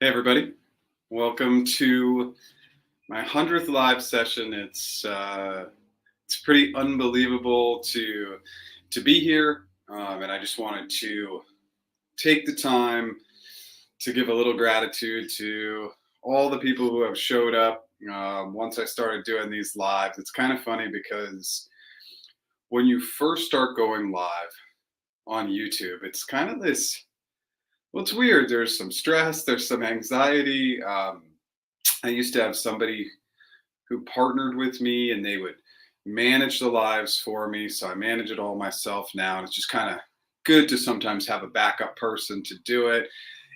Hey everybody, welcome to my 100th live session. It's pretty unbelievable to be here, and I just wanted to take the time to give a little gratitude to all the people who have showed up. Once I started doing these lives, it's kind of funny because when you first start going live on YouTube, it's kind of this. Well, it's weird. There's some stress, there's some anxiety. I used to have somebody who partnered with me and they would manage the lives for me. So I manage it all myself now. And it's just kind of good to sometimes have a backup person to do it.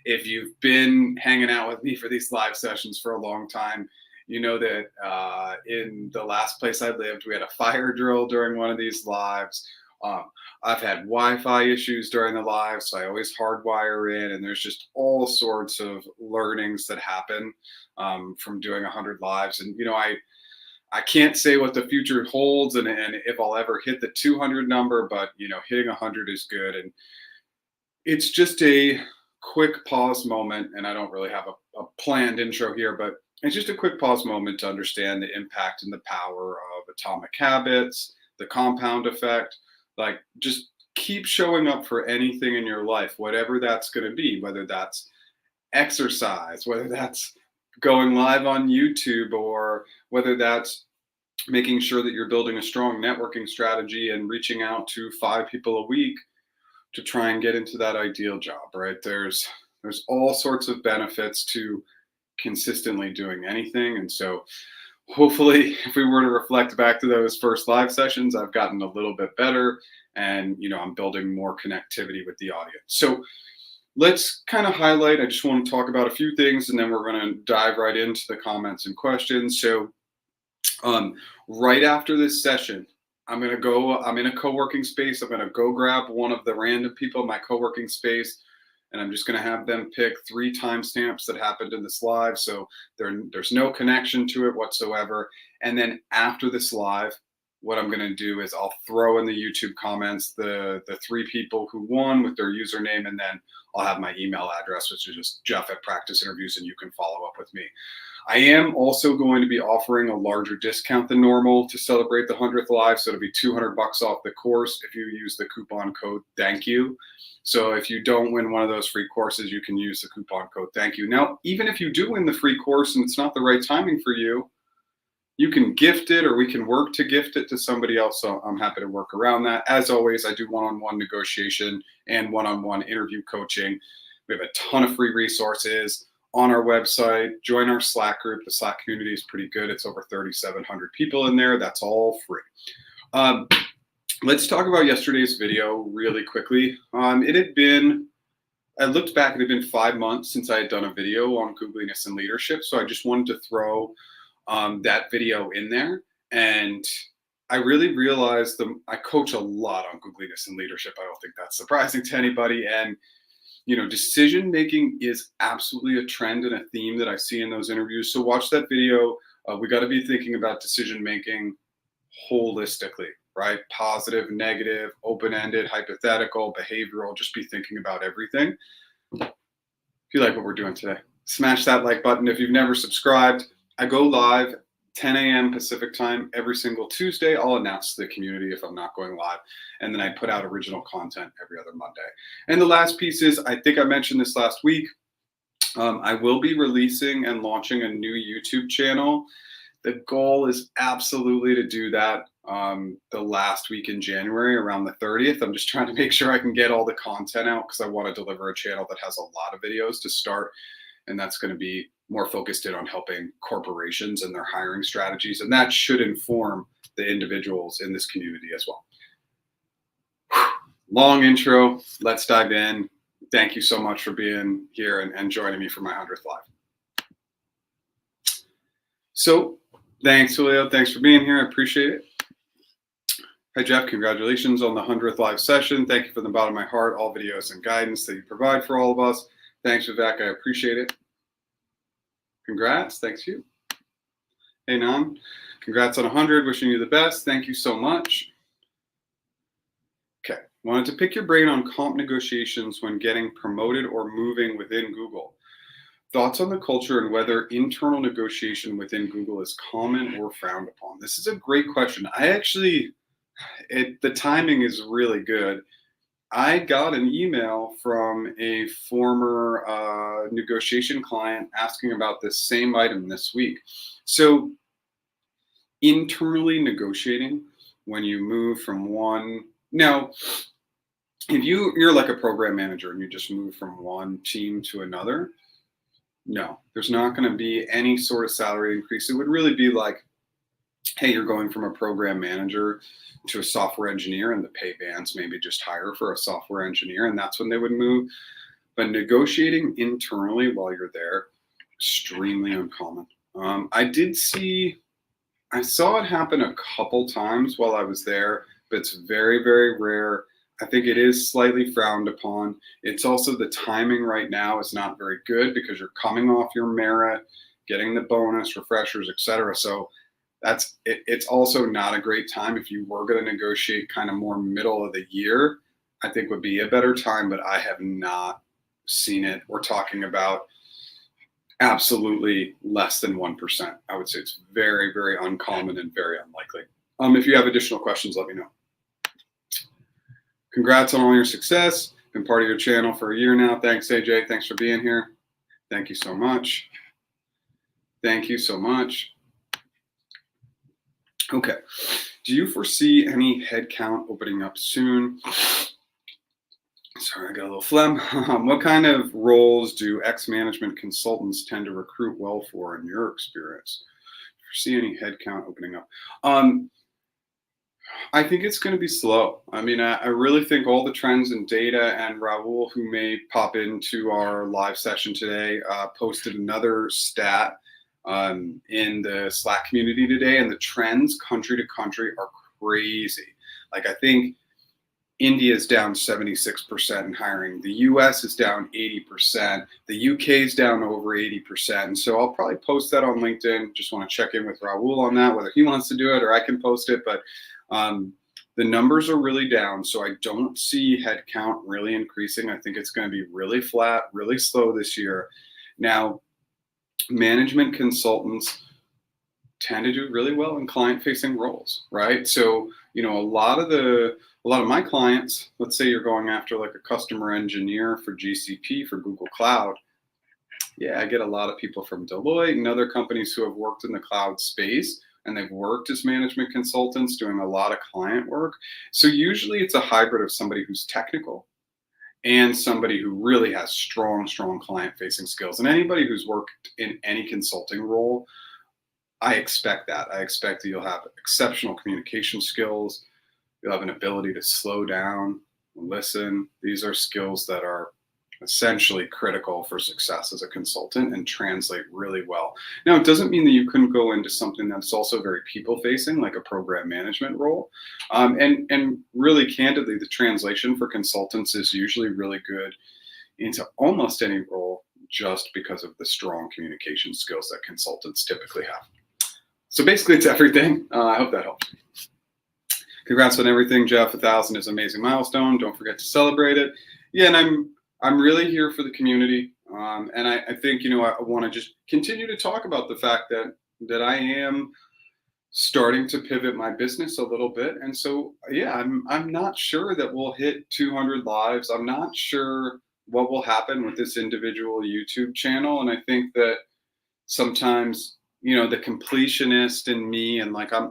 If you've been hanging out with me for these live sessions for a long time, you know that in the last place I lived, we had a fire drill during one of these lives. Um, I've had Wi-Fi issues during the live, so I always hardwire in, and there's just all sorts of learnings that happen from doing 100 lives. And I can't say what the future holds and if I'll ever hit the 200 number, but hitting 100 is good. And it's just a quick pause moment, and I don't really have a planned intro here, but it's just a quick pause moment to understand the impact and the power of atomic habits, the compound effect. Like, just keep showing up for anything in your life, whatever that's going to be, whether that's exercise, whether that's going live on YouTube, or whether that's making sure that you're building a strong networking strategy and reaching out to 5 people a week to try and get into that ideal job, right? There's all sorts of benefits to consistently doing anything. And so hopefully, if we were to reflect back to those first live sessions, I've gotten a little bit better, and I'm building more connectivity with the audience. So let's kind of highlight. I just want to talk about a few things, and then we're going to dive right into the comments and questions. So right after this session, I'm in a co-working space. I'm going to go grab one of the random people in my co-working space, and I'm just going to have them pick 3 timestamps that happened in this live. So there's no connection to it whatsoever. And then after this live, what I'm going to do is I'll throw in the YouTube comments the 3 people who won with their username, and then I'll have my email address, which is just Jeff@practiceinterviews, and you can follow up with me. I am also going to be offering a larger discount than normal to celebrate the 100th live. So it'll be $200 off the course if you use the coupon code Thank You. So if you don't win one of those free courses, you can use the coupon code Thank You. Now, even if you do win the free course and it's not the right timing for you, you can gift it, or we can work to gift it to somebody else. So I'm happy to work around that. As always, I do one-on-one negotiation and one-on-one interview coaching. We have a ton of free resources on our website. Join our Slack group. The Slack community is pretty good. It's over 3,700 people in there. That's all free. Let's talk about yesterday's video really quickly. I looked back, it had been 5 months since I had done a video on googliness and leadership. So I just wanted to throw that video in there. And I really realized I coach a lot on googliness and leadership. I don't think that's surprising to anybody. And decision making is absolutely a trend and a theme that I see in those interviews. So watch that video. We got to be thinking about decision making holistically, right? Positive, negative, open-ended, hypothetical, behavioral. Just be thinking about everything. If you like what we're doing today, smash that like button. If you've never subscribed, I go live 10 a.m. Pacific time every single Tuesday. I'll announce to the community if I'm not going live. And then I put out original content every other Monday. And the last piece is, I think I mentioned this last week, I will be releasing and launching a new YouTube channel. The goal is absolutely to do that the last week in January, around the 30th. I'm just trying to make sure I can get all the content out, because I want to deliver a channel that has a lot of videos to start. And that's going to be more focused in on helping corporations and their hiring strategies. And that should inform the individuals in this community as well. Long intro. Let's dive in. Thank you so much for being here and joining me for my 100th live. So thanks, Julio. Thanks for being here. I appreciate it. Hi, Jeff. Congratulations on the 100th live session. Thank you from the bottom of my heart, all videos and guidance that you provide for all of us. Thanks, Vivek. I appreciate it. Congrats. Thanks, you. Hey, Nam. Congrats on 100. Wishing you the best. Thank you so much. Okay. Wanted to pick your brain on comp negotiations when getting promoted or moving within Google. Thoughts on the culture and whether internal negotiation within Google is common or frowned upon. This is a great question. The timing is really good. I got an email from a former negotiation client asking about this same item this week. So internally negotiating when you move from one, now, if you're like a program manager and you just move from one team to another, no, there's not going to be any sort of salary increase. It would really be like, hey, you're going from a program manager to a software engineer, and the pay bands maybe just higher for a software engineer, and that's when they would move. But negotiating internally while you're there, extremely uncommon. I saw it happen a couple times while I was there, but it's very, very rare. I think it is slightly frowned upon. It's also the timing right now is not very good because you're coming off your merit, getting the bonus, refreshers, etc. So it's also not a great time. If you were going to negotiate kind of more middle of the year, I think would be a better time, but I have not seen it. We're talking about absolutely less than 1%. I would say it's very, very uncommon and very unlikely. If you have additional questions, let me know. Congrats on all your success. Been part of your channel for a year now. Thanks, AJ. Thanks for being here. Thank you so much. Thank you so much. Okay. Do you foresee any headcount opening up soon? Sorry, I got a little phlegm. What kind of roles do ex-management consultants tend to recruit well for in your experience? Do you foresee any headcount opening up? I think it's going to be slow. I mean, I really think all the trends in data, and Raul, who may pop into our live session today, posted another stat in the Slack community today, and the trends country to country are crazy. Like, I think India is down 76% in hiring. The US is down 80%. The UK is down over 80%. And so I'll probably post that on LinkedIn. Just want to check in with Raul on that, whether he wants to do it or I can post it. But the numbers are really down. So I don't see headcount really increasing. I think it's going to be really flat, really slow this year. Now, management consultants tend to do really well in client-facing roles, right? So, a lot of my clients, let's say you're going after like a customer engineer for GCP, for Google Cloud. Yeah, I get a lot of people from Deloitte and other companies who have worked in the cloud space, and they've worked as management consultants doing a lot of client work. So usually it's a hybrid of somebody who's technical and somebody who really has strong client-facing skills. And anybody who's worked in any consulting role, I expect that. I expect that you'll have exceptional communication skills. You'll have an ability to slow down, listen. These are skills that are essentially critical for success as a consultant and translate really well. Now, it doesn't mean that you couldn't go into something that's also very people-facing, like a program management role. And really candidly, the translation for consultants is usually really good into almost any role just because of the strong communication skills that consultants typically have. So basically, it's everything. I hope that helps. Congrats on everything, Jeff. 1,000 is an amazing milestone. Don't forget to celebrate it. Yeah, and I'm really here for the community. And I think, I want to just continue to talk about the fact that I am starting to pivot my business a little bit. And so, yeah, I'm not sure that we'll hit 200 lives. I'm not sure what will happen with this individual YouTube channel. And I think that sometimes, the completionist in me, and like, I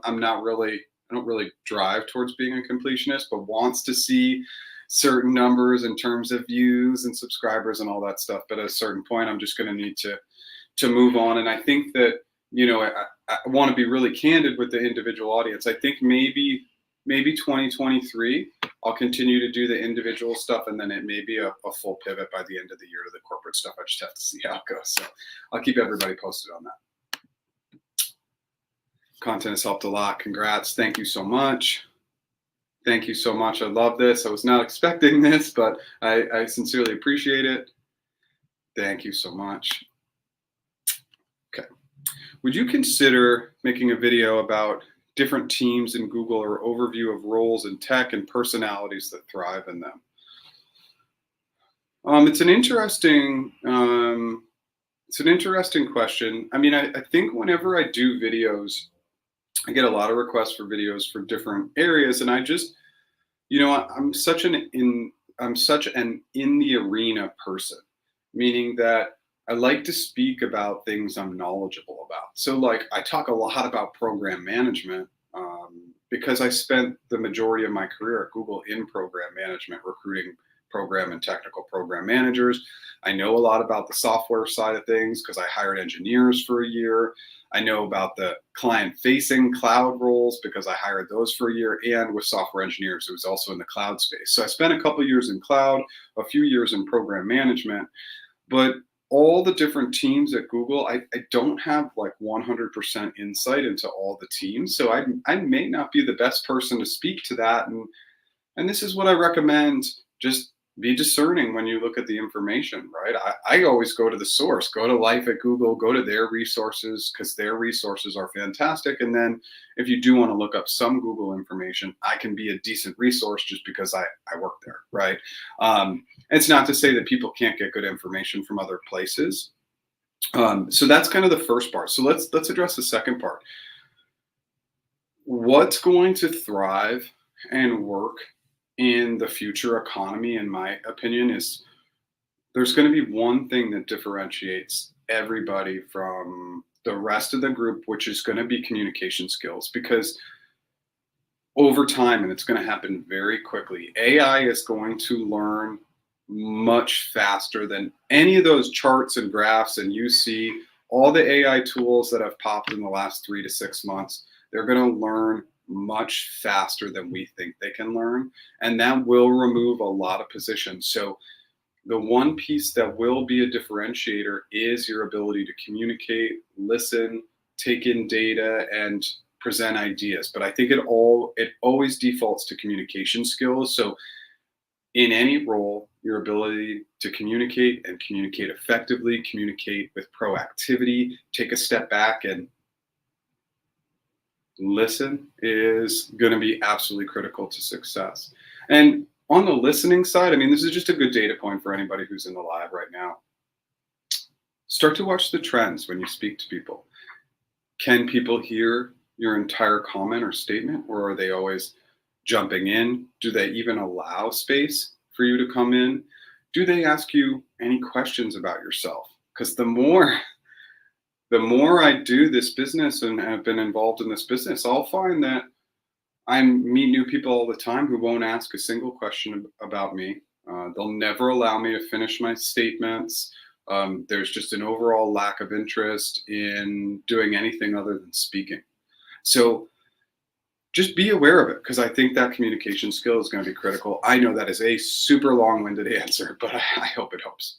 don't really drive towards being a completionist, but wants to see certain numbers in terms of views and subscribers and all that stuff. But at a certain point, I'm just going to need to move on. And I think that, I want to be really candid with the individual audience. I think maybe 2023, I'll continue to do the individual stuff, and then it may be a full pivot by the end of the year to the corporate stuff. I just have to see how it goes. So I'll keep everybody posted on that. Content has helped a lot. Congrats. Thank you so much. Thank you so much. I love this. I was not expecting this, but I sincerely appreciate it. Thank you so much. Okay. Would you consider making a video about different teams in Google, or overview of roles in tech and personalities that thrive in them? It's an interesting It's an interesting question. I mean, I think whenever I do videos, I get a lot of requests for videos for different areas, and I just, I'm such an in the arena person, meaning that I like to speak about things I'm knowledgeable about. So, like, I talk a lot about program management because I spent the majority of my career at Google in program management, recruiting program and technical program managers. I know a lot about the software side of things because I hired engineers for a year. I know about the client facing cloud roles because I hired those for a year, and with software engineers, it was also in the cloud space. So I spent a couple of years in cloud, a few years in program management, but all the different teams at Google, I don't have like 100% insight into all the teams. So I may not be the best person to speak to that. And this is what I recommend. Just be discerning when you look at the information, right? I always go to the source, go to Life at Google, go to their resources because their resources are fantastic. And then if you do want to look up some Google information, I can be a decent resource just because I work there, right? It's not to say that people can't get good information from other places. So that's kind of the first part. So let's address the second part. What's going to thrive and work in the future economy, in my opinion, is there's going to be one thing that differentiates everybody from the rest of the group, which is going to be communication skills. Because over time, and it's going to happen very quickly, AI is going to learn much faster than any of those charts and graphs. And you see all the AI tools that have popped in the last 3 to 6 months, they're going to learn much faster than we think they can learn. And that will remove a lot of positions. So the one piece that will be a differentiator is your ability to communicate, listen, take in data, and present ideas. But I think it always defaults to communication skills. So in any role, your ability to communicate and communicate effectively, communicate with proactivity, take a step back and listen is going to be absolutely critical to success. And on the listening side, I mean, this is just a good data point for anybody who's in the live right now. Start to watch the trends when you speak to people. Can people hear your entire comment or statement, or are they always jumping in? Do they even allow space for you to come in? Do they ask you any questions about yourself? Because the more I do this business and have been involved in this business, I'll find that I meet new people all the time who won't ask a single question about me. They'll never allow me to finish my statements. There's just an overall lack of interest in doing anything other than speaking. So just be aware of it, because I think that communication skill is going to be critical. I know that is a super long-winded answer, but I hope it helps.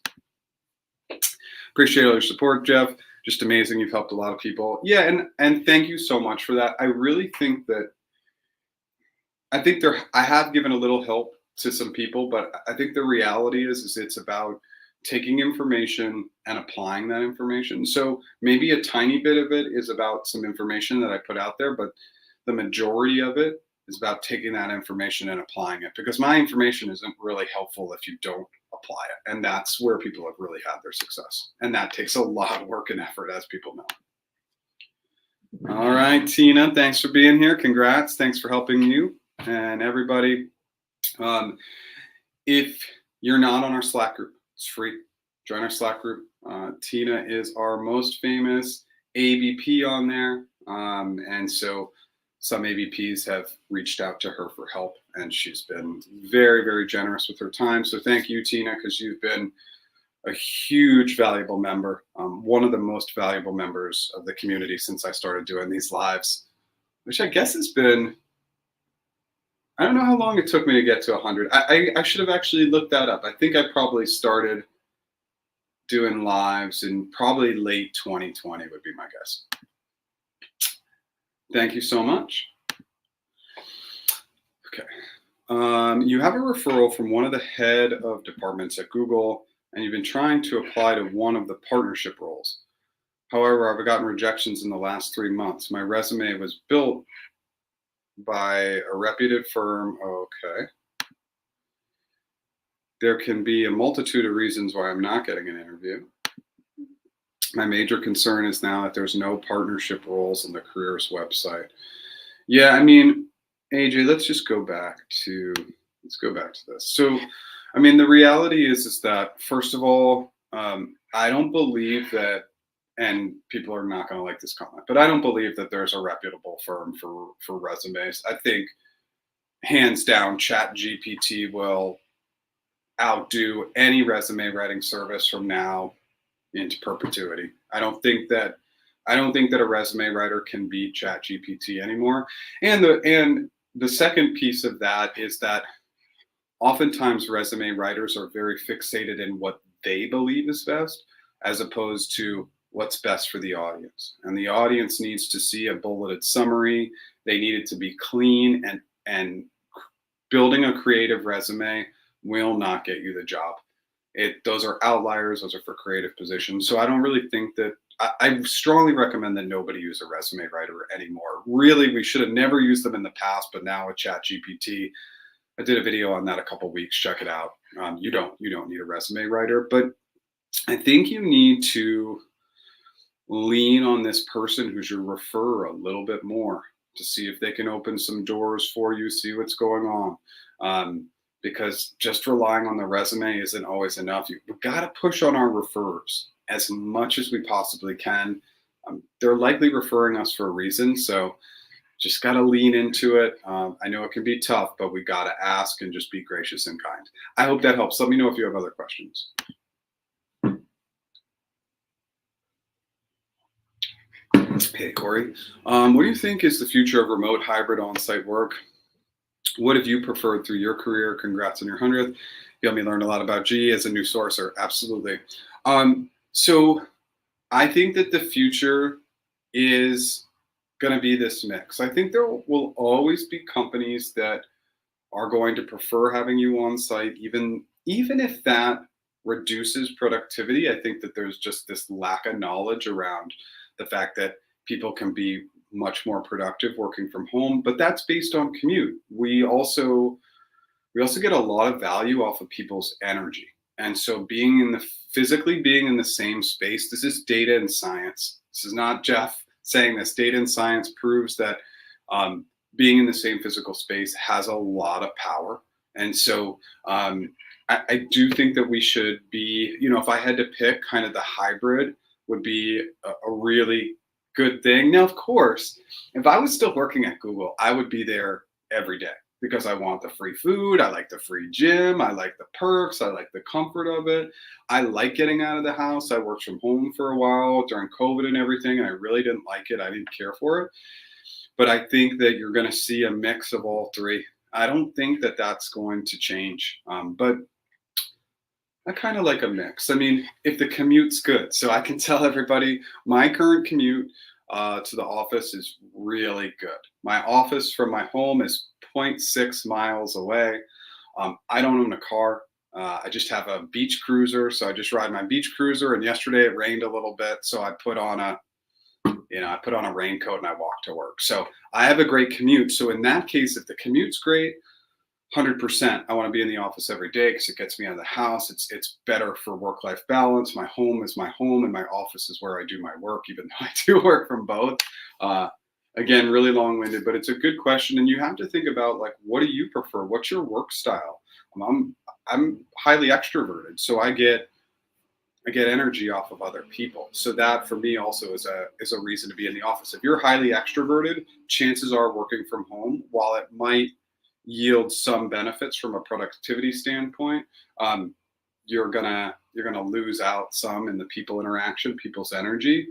Appreciate all your support, Jeff. Just amazing. You've helped a lot of people. Yeah, and thank you so much for that. I really think that I have given a little help to some people, but I think the reality is it's about taking information and applying that information. So maybe a tiny bit of it is about some information that I put out there, but the majority of it is about taking that information and applying it, because my information isn't really helpful if you don't apply it. And that's where people have really had their success. And that takes a lot of work and effort, as people know. All right, Tina, thanks for being here. Congrats. Thanks for helping you. And everybody, if you're not on our Slack group, it's free. Join our Slack group. Tina is our most famous AVP on there. And so some AVPs have reached out to her for help, and she's been very, very generous with her time. So thank you, Tina, because you've been a huge, valuable member, one of the most valuable members of the community since I started doing these lives, which I guess has been, I don't know how long it took me to get to 100. I should have actually looked that up. I think I probably started doing lives in probably late 2020 would be my guess. Thank you so much. Okay. You have a referral from one of the head of departments at Google, and you've been trying to apply to one of the partnership roles. However, I've gotten rejections in the last 3 months. My resume was built by a reputed firm. Okay. There can be a multitude of reasons why I'm not getting an interview. My major concern is now that there's no partnership roles on the careers website. Yeah, I mean, AJ, let's go back to this. So, I mean, the reality is that first of all, I don't believe that, and people are not going to like this comment, but I don't believe that there's a reputable firm for resumes. I think hands down, Chat GPT will outdo any resume writing service from now into perpetuity. I don't think that a resume writer can beat Chat GPT anymore. And the second piece of that is that oftentimes resume writers are very fixated in what they believe is best as opposed to what's best for the audience. And the audience needs to see a bulleted summary. They need it to be clean, and building a creative resume will not get you the job. Those are outliers. Those are for creative positions. So I don't really think that I strongly recommend that nobody use a resume writer anymore. Really, we should have never used them in the past, but now with Chat GPT, I did a video on that a couple of weeks. Check it out. You don't need a resume writer, but I think you need to lean on this person who's your referrer a little bit more to see if they can open some doors for you, see what's going on. Because just relying on the resume isn't always enough. We've got to push on our referrers as much as we possibly can. They're likely referring us for a reason, so just got to lean into it. I know it can be tough, but we got to ask and just be gracious and kind. I hope that helps. Let me know if you have other questions. Hey, Corey. What do you think is the future of remote hybrid on-site work? What have you preferred through your career? Congrats on your 100th. You helped me learn a lot about GE as a new sourcer. Absolutely. So I think that the future is going to be this mix. I think there will always be companies that are going to prefer having you on site, even if that reduces productivity. I think that there's just this lack of knowledge around the fact that people can be much more productive working from home, but that's based on commute. We also get a lot of value off of people's energy. And so physically being in the same space, this is data and science. This is not Jeff saying this. Data and science proves that being in the same physical space has a lot of power. And so I do think that we should be, if I had to pick, kind of the hybrid would be a really good thing. Now, of course, if I was still working at Google, I would be there every day because I want the free food. I like the free gym. I like the perks. I like the comfort of it. I like getting out of the house. I worked from home for a while during COVID and everything, and I really didn't like it. I didn't care for it. But I think that you're going to see a mix of all three. I don't think that that's going to change. But I kind of like a mix. I mean, if the commute's good, so I can tell everybody my current commute to the office is really good. My office from my home is 0.6 miles away. I don't own a car. I just have a beach cruiser, so I just ride my beach cruiser. And yesterday it rained a little bit, so I put on a raincoat and I walk to work. So I have a great commute. So in that case, if the commute's great, 100%. I want to be in the office every day because it gets me out of the house. It's better for work-life balance. My home is my home, and my office is where I do my work, even though I do work from both. Again, really long-winded, but it's a good question. And you have to think about, like, what do you prefer? What's your work style? I'm highly extroverted, so I get energy off of other people. So that for me also is a reason to be in the office. If you're highly extroverted, chances are working from home, while it might yield some benefits from a productivity standpoint, you're gonna lose out some in the people interaction, people's energy.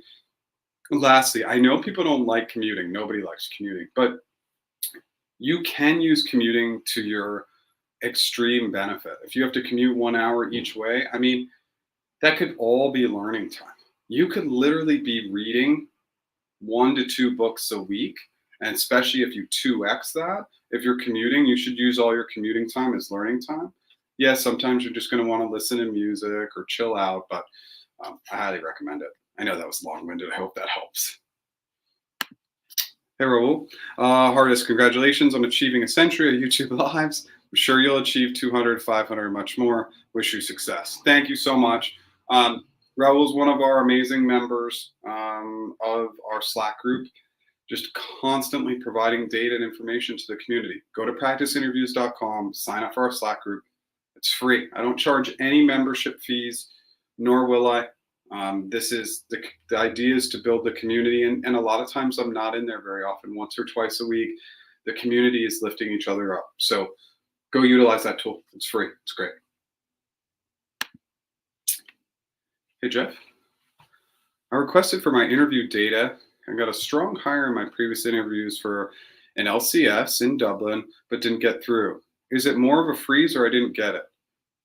Lastly, I know people don't like commuting. Nobody likes commuting, but you can use commuting to your extreme benefit. If you have to commute 1 hour each way, I mean, that could all be learning time. You could literally be reading 1 to 2 books a week. And especially if you 2x that, if you're commuting, you should use all your commuting time as learning time. Yeah, sometimes you're just going to want to listen to music or chill out, but I highly recommend it. I know that was long-winded. I hope that helps. Hey, Raul. Hardest, congratulations on achieving a century of YouTube Lives. I'm sure you'll achieve 200, 500, much more. Wish you success. Thank you so much. Raul's one of our amazing members of our Slack group, just constantly providing data and information to the community. Go to practiceinterviews.com, sign up for our Slack group. It's free. I don't charge any membership fees, nor will I. This is the idea is to build the community, and a lot of times I'm not in there very often, once or twice a week. The community is lifting each other up. So go utilize that tool. It's free. It's great. Hey, Jeff. I requested for my interview data. I got a strong hire in my previous interviews for an LCS in Dublin, but didn't get through. Is it more of a freeze or I didn't get it?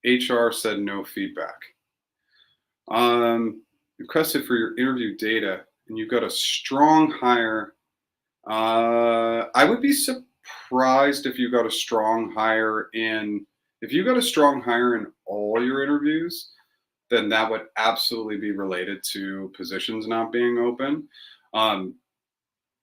HR said no feedback. Requested for your interview data and you've got a strong hire. I would be surprised if you got a strong hire in all your interviews, then that would absolutely be related to positions not being open.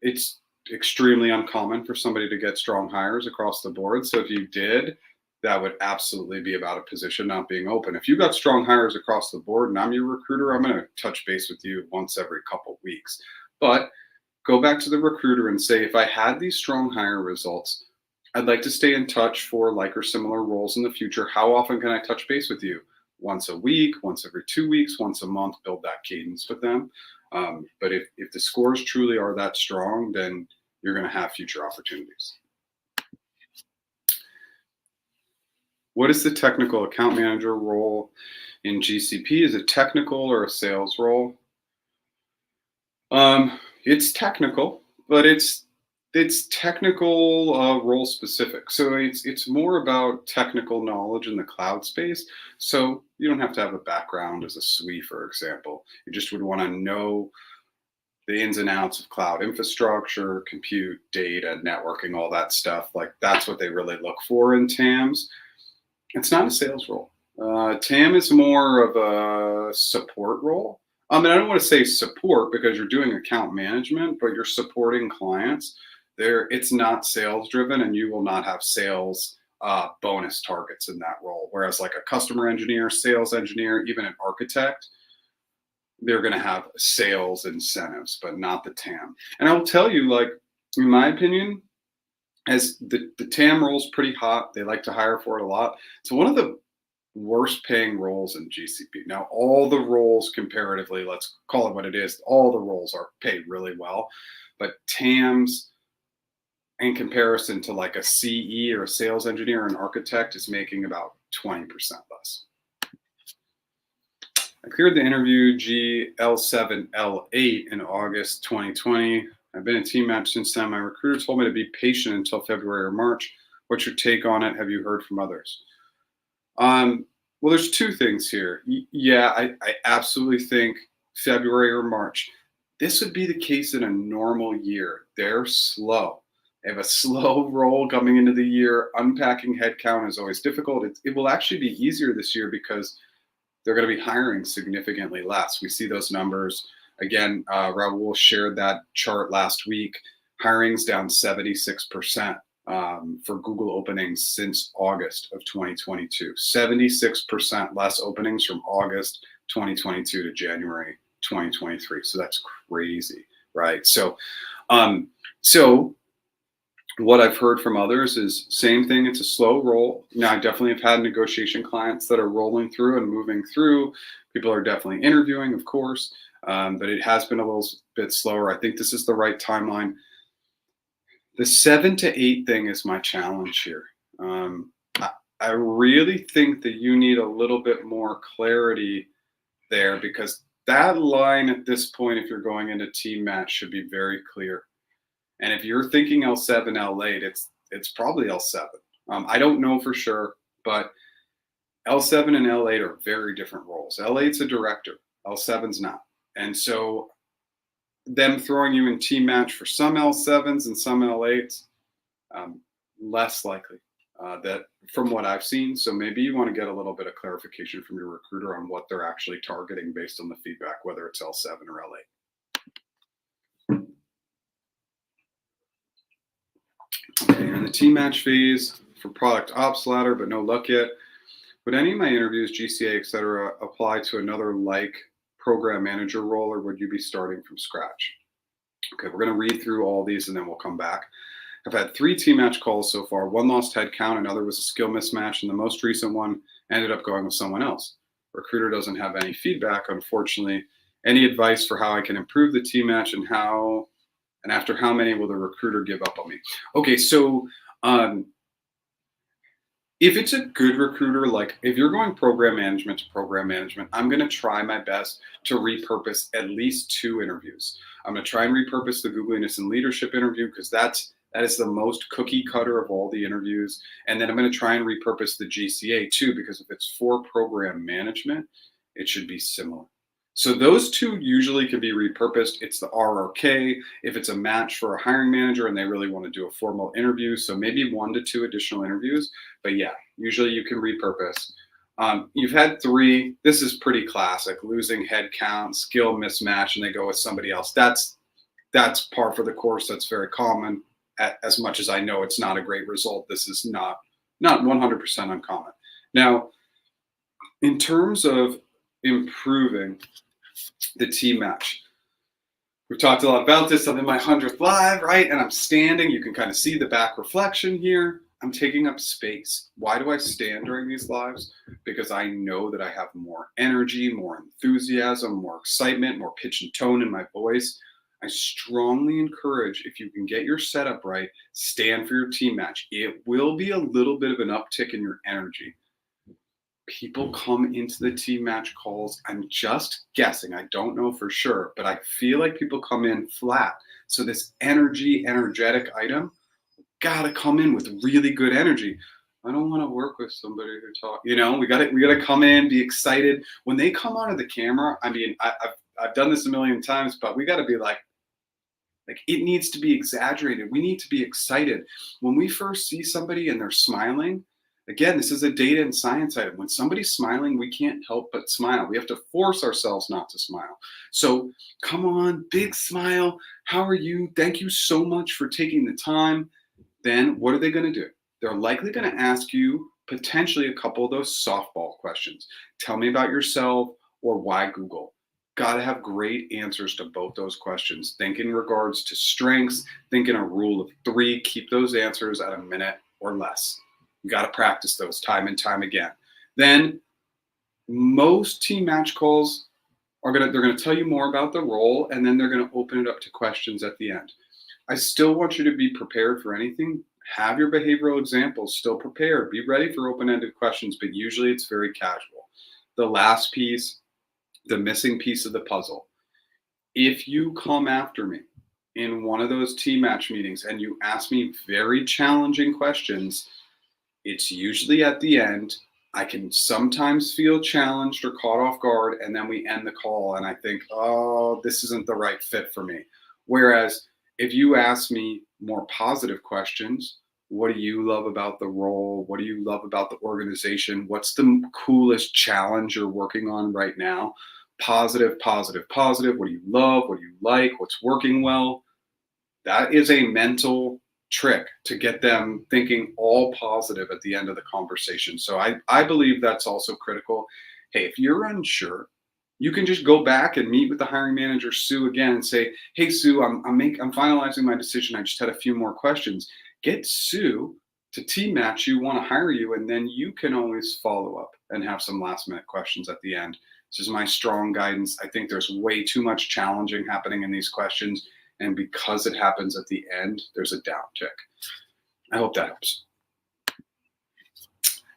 It's extremely uncommon for somebody to get strong hires across the board. So if you did, that would absolutely be about a position not being open. If you got strong hires across the board and I'm your recruiter, I'm going to touch base with you once every couple weeks. But go back to the recruiter and say, if I had these strong hire results, I'd like to stay in touch for like or similar roles in the future. How often can I touch base with you? Once a week, once every 2 weeks, once a month, build that cadence with them. But if the scores truly are that strong, then you're going to have future opportunities. What is the technical account manager role in GCP? Is it technical or a sales role? It's technical, but it's technical role specific. So it's more about technical knowledge in the cloud space. So you don't have to have a background as a SWE, for example. You just would want to know the ins and outs of cloud infrastructure, compute, data, networking, all that stuff. Like that's what they really look for in TAMs. It's not a sales role. TAM is more of a support role. I don't want to say support because you're doing account management, but you're supporting clients. It's not sales driven, and you will not have sales bonus targets in that role. Whereas like a customer engineer, sales engineer, even an architect, they're going to have sales incentives, but not the TAM. And I will tell you, like, in my opinion, as the TAM role's pretty hot, they like to hire for it a lot. So one of the worst paying roles in GCP. Now, all the roles comparatively, let's call it what it is, all the roles are paid really well, but TAMs in comparison to like a CE or a sales engineer or an architect is making about 20% less. I cleared the interview GL7 L8 in August 2020. I've been in team match since then. My recruiter told me to be patient until February or March. What's your take on it? Have you heard from others? Well, there's two things here. Yeah, I absolutely think February or March. This would be the case in a normal year. They're slow. They have a slow roll coming into the year. Unpacking headcount is always difficult. It will actually be easier this year because they're going to be hiring significantly less. We see those numbers. Again, Raul shared that chart last week. Hiring's down 76% for Google openings since August of 2022. 76% less openings from August 2022 to January 2023. So that's crazy, right? So what I've heard from others is same thing. It's a slow roll. Now, I definitely have had negotiation clients that are rolling through and moving through. People are definitely interviewing, of course, but it has been a little bit slower. I think this is the right timeline. The 7 to 8 thing is my challenge here. I really think that you need a little bit more clarity there because that line at this point, if you're going into team match, should be very clear. And if you're thinking L7, L8, it's probably L7. I don't know for sure, but L7 and L8 are very different roles. L8's a director, L7's not. And so them throwing you in team match for some L7s and some L8s, less likely that from what I've seen. So maybe you want to get a little bit of clarification from your recruiter on what they're actually targeting based on the feedback, whether it's L7 or L8. Okay, you're in the team match phase for product ops ladder, but no luck yet. Would any of my interviews, GCA, etc., apply to another like program manager role, or would you be starting from scratch? Okay, we're going to read through all these and then we'll come back. I've had 3 team match calls so far. One lost headcount, another was a skill mismatch, and the most recent one ended up going with someone else. Recruiter doesn't have any feedback, unfortunately. Any advice for how I can improve the team match, and after how many will the recruiter give up on me? Okay, so if it's a good recruiter, like if you're going program management to program management, I'm going to try my best to repurpose at least 2 interviews. I'm going to try and repurpose the Googliness and leadership interview because that is the most cookie cutter of all the interviews. And then I'm going to try and repurpose the GCA too, because if it's for program management, it should be similar. So those 2 usually can be repurposed. It's the RRK if it's a match for a hiring manager and they really want to do a formal interview. So maybe 1 to 2 additional interviews. But yeah, usually you can repurpose. You've had 3. This is pretty classic: losing headcount, skill mismatch, and they go with somebody else. That's par for the course. That's very common. As much as I know it's not a great result, this is not 100% uncommon. Now, in terms of improving the team match, we've talked a lot about this. I'm in my 100th live, right? And I'm standing. You can kind of see the back reflection here. I'm taking up space. Why do I stand during these lives? Because I know that I have more energy, more enthusiasm, more excitement, more pitch and tone in my voice. I strongly encourage, if you can get your setup right, stand for your team match. It will be a little bit of an uptick in your energy. People come into the team match calls, I'm just guessing, I don't know for sure, but I feel like people come in flat. So this energetic item, gotta come in with really good energy. I don't want to work with somebody who talk. We gotta come in, be excited. When they come onto the camera, I mean, I've done this a million times, but we gotta be like it needs to be exaggerated. We need to be excited. When we first see somebody and they're smiling, again, this is a data and science item. When somebody's smiling, we can't help but smile. We have to force ourselves not to smile. So come on, big smile. How are you? Thank you so much for taking the time. Then what are they going to do? They're likely going to ask you potentially a couple of those softball questions. Tell me about yourself, or why Google. Got to have great answers to both those questions. Think in regards to strengths. Think in a rule of 3. Keep those answers at a minute or less. You got to practice those time and time again. Then most team match calls they're going to tell you more about the role, and then they're going to open it up to questions at the end. I still want you to be prepared for anything. Have your behavioral examples still prepared. Be ready for open-ended questions, but usually it's very casual. The last piece, the missing piece of the puzzle. If you come after me in one of those team match meetings and you ask me very challenging questions, it's usually at the end. I can sometimes feel challenged or caught off guard, and then we end the call and I think, oh, this isn't the right fit for me. Whereas if you ask me more positive questions, what do you love about the role? What do you love about the organization? What's the coolest challenge you're working on right now? Positive, positive, positive. What do you love? What do you like? What's working well? That is a mental trick to get them thinking all positive at the end of the conversation. So I believe that's also critical. Hey, if you're unsure, you can just go back and meet with the hiring manager, Sue, again, and say, hey, Sue, I'm finalizing my decision. I just had a few more questions. Get Sue to team match you, want to hire you, and then you can always follow up and have some last minute questions at the end. This is my strong guidance. I think there's way too much challenging happening in these questions. And because it happens at the end, there's a downtick. I hope that helps.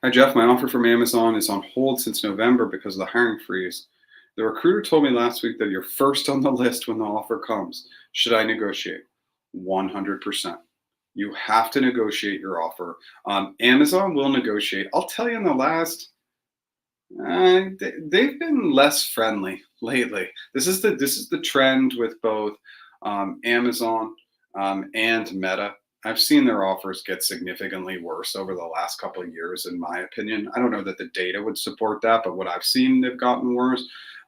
Hi, Jeff. My offer from Amazon is on hold since November because of the hiring freeze. The recruiter told me last week that you're first on the list when the offer comes. Should I negotiate? 100%. You have to negotiate your offer. Amazon will negotiate. I'll tell you in the last, they've been less friendly lately. This is the trend with both Amazon and Meta. I've seen their offers get significantly worse over the last couple of years, in my opinion. I don't know that the data would support that, but what I've seen, they've gotten worse.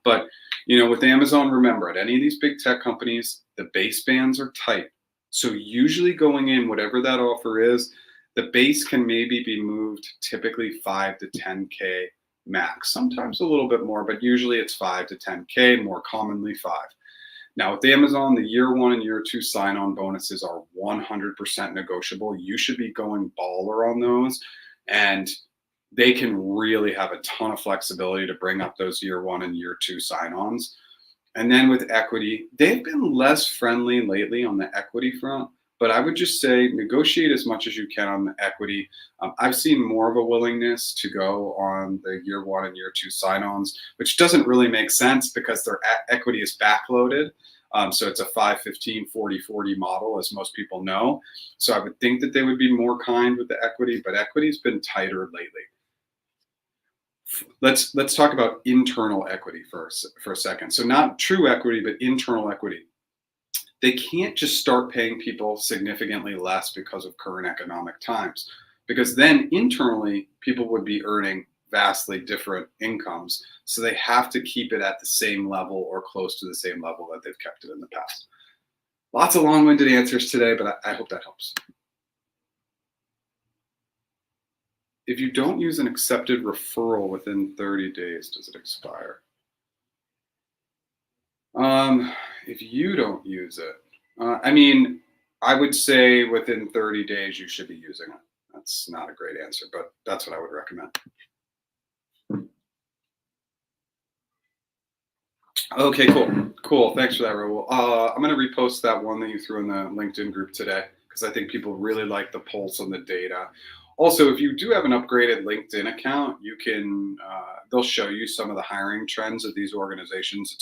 But, with Amazon, remember, at any of these big tech companies, the base bands are tight. So usually going in, whatever that offer is, the base can maybe be moved typically 5 to 10K max, sometimes a little bit more, but usually it's 5 to 10K, more commonly 5. Now with Amazon, the year 1 and year 2 sign-on bonuses are 100% negotiable. You should be going baller on those, and they can really have a ton of flexibility to bring up those year 1 and year 2 sign-ons. And then with equity, they've been less friendly lately on the equity front, but I would just say negotiate as much as you can on the equity. I've seen more of a willingness to go on the year 1 and year 2 sign-ons, which doesn't really make sense because their equity is backloaded. So it's a 5-15, 40-40 model, as most people know. So I would think that they would be more kind with the equity, but equity's been tighter lately. Let's talk about internal equity for a second. So not true equity, but internal equity. They can't just start paying people significantly less because of current economic times, because then internally people would be earning vastly different incomes. So they have to keep it at the same level or close to the same level that they've kept it in the past. Lots of long-winded answers today, but I hope that helps. If you don't use an accepted referral within 30 days, does it expire? If you don't use it, I mean, I would say within 30 days you should be using it. That's not a great answer, but that's what I would recommend. Okay, cool. Thanks for that, Raul. I'm going to repost that one that you threw in the LinkedIn group today because I think people really like the pulse on the data. Also, if you do have an upgraded LinkedIn account, you can they'll show you some of the hiring trends of these organizations.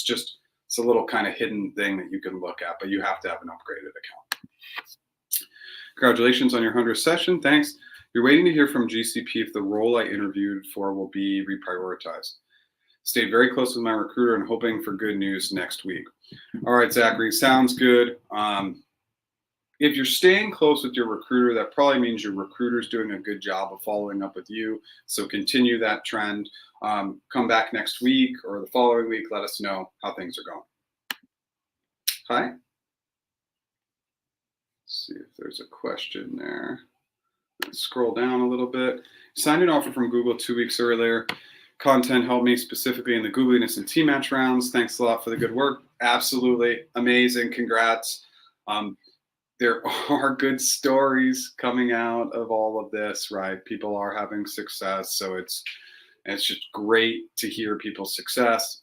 It's a little kind of hidden thing that you can look at, but you have to have an upgraded account. Congratulations on your 100th session. Thanks. You're waiting to hear from GCP if the role I interviewed for will be reprioritized. Stayed very close with my recruiter and hoping for good news next week. All right, Zachary, sounds good. If you're staying close with your recruiter, that probably means your recruiter's doing a good job of following up with you. So continue that trend. Come back next week or the following week. Let us know how things are going. Hi. Let's see if there's a question there. Let's scroll down a little bit. Signed an offer from Google 2 weeks earlier. Content helped me specifically in the Googliness and T-Match rounds. Thanks a lot for the good work. Absolutely amazing. Congrats. There are good stories coming out of all of this, right? People are having success. So it's just great to hear people's success.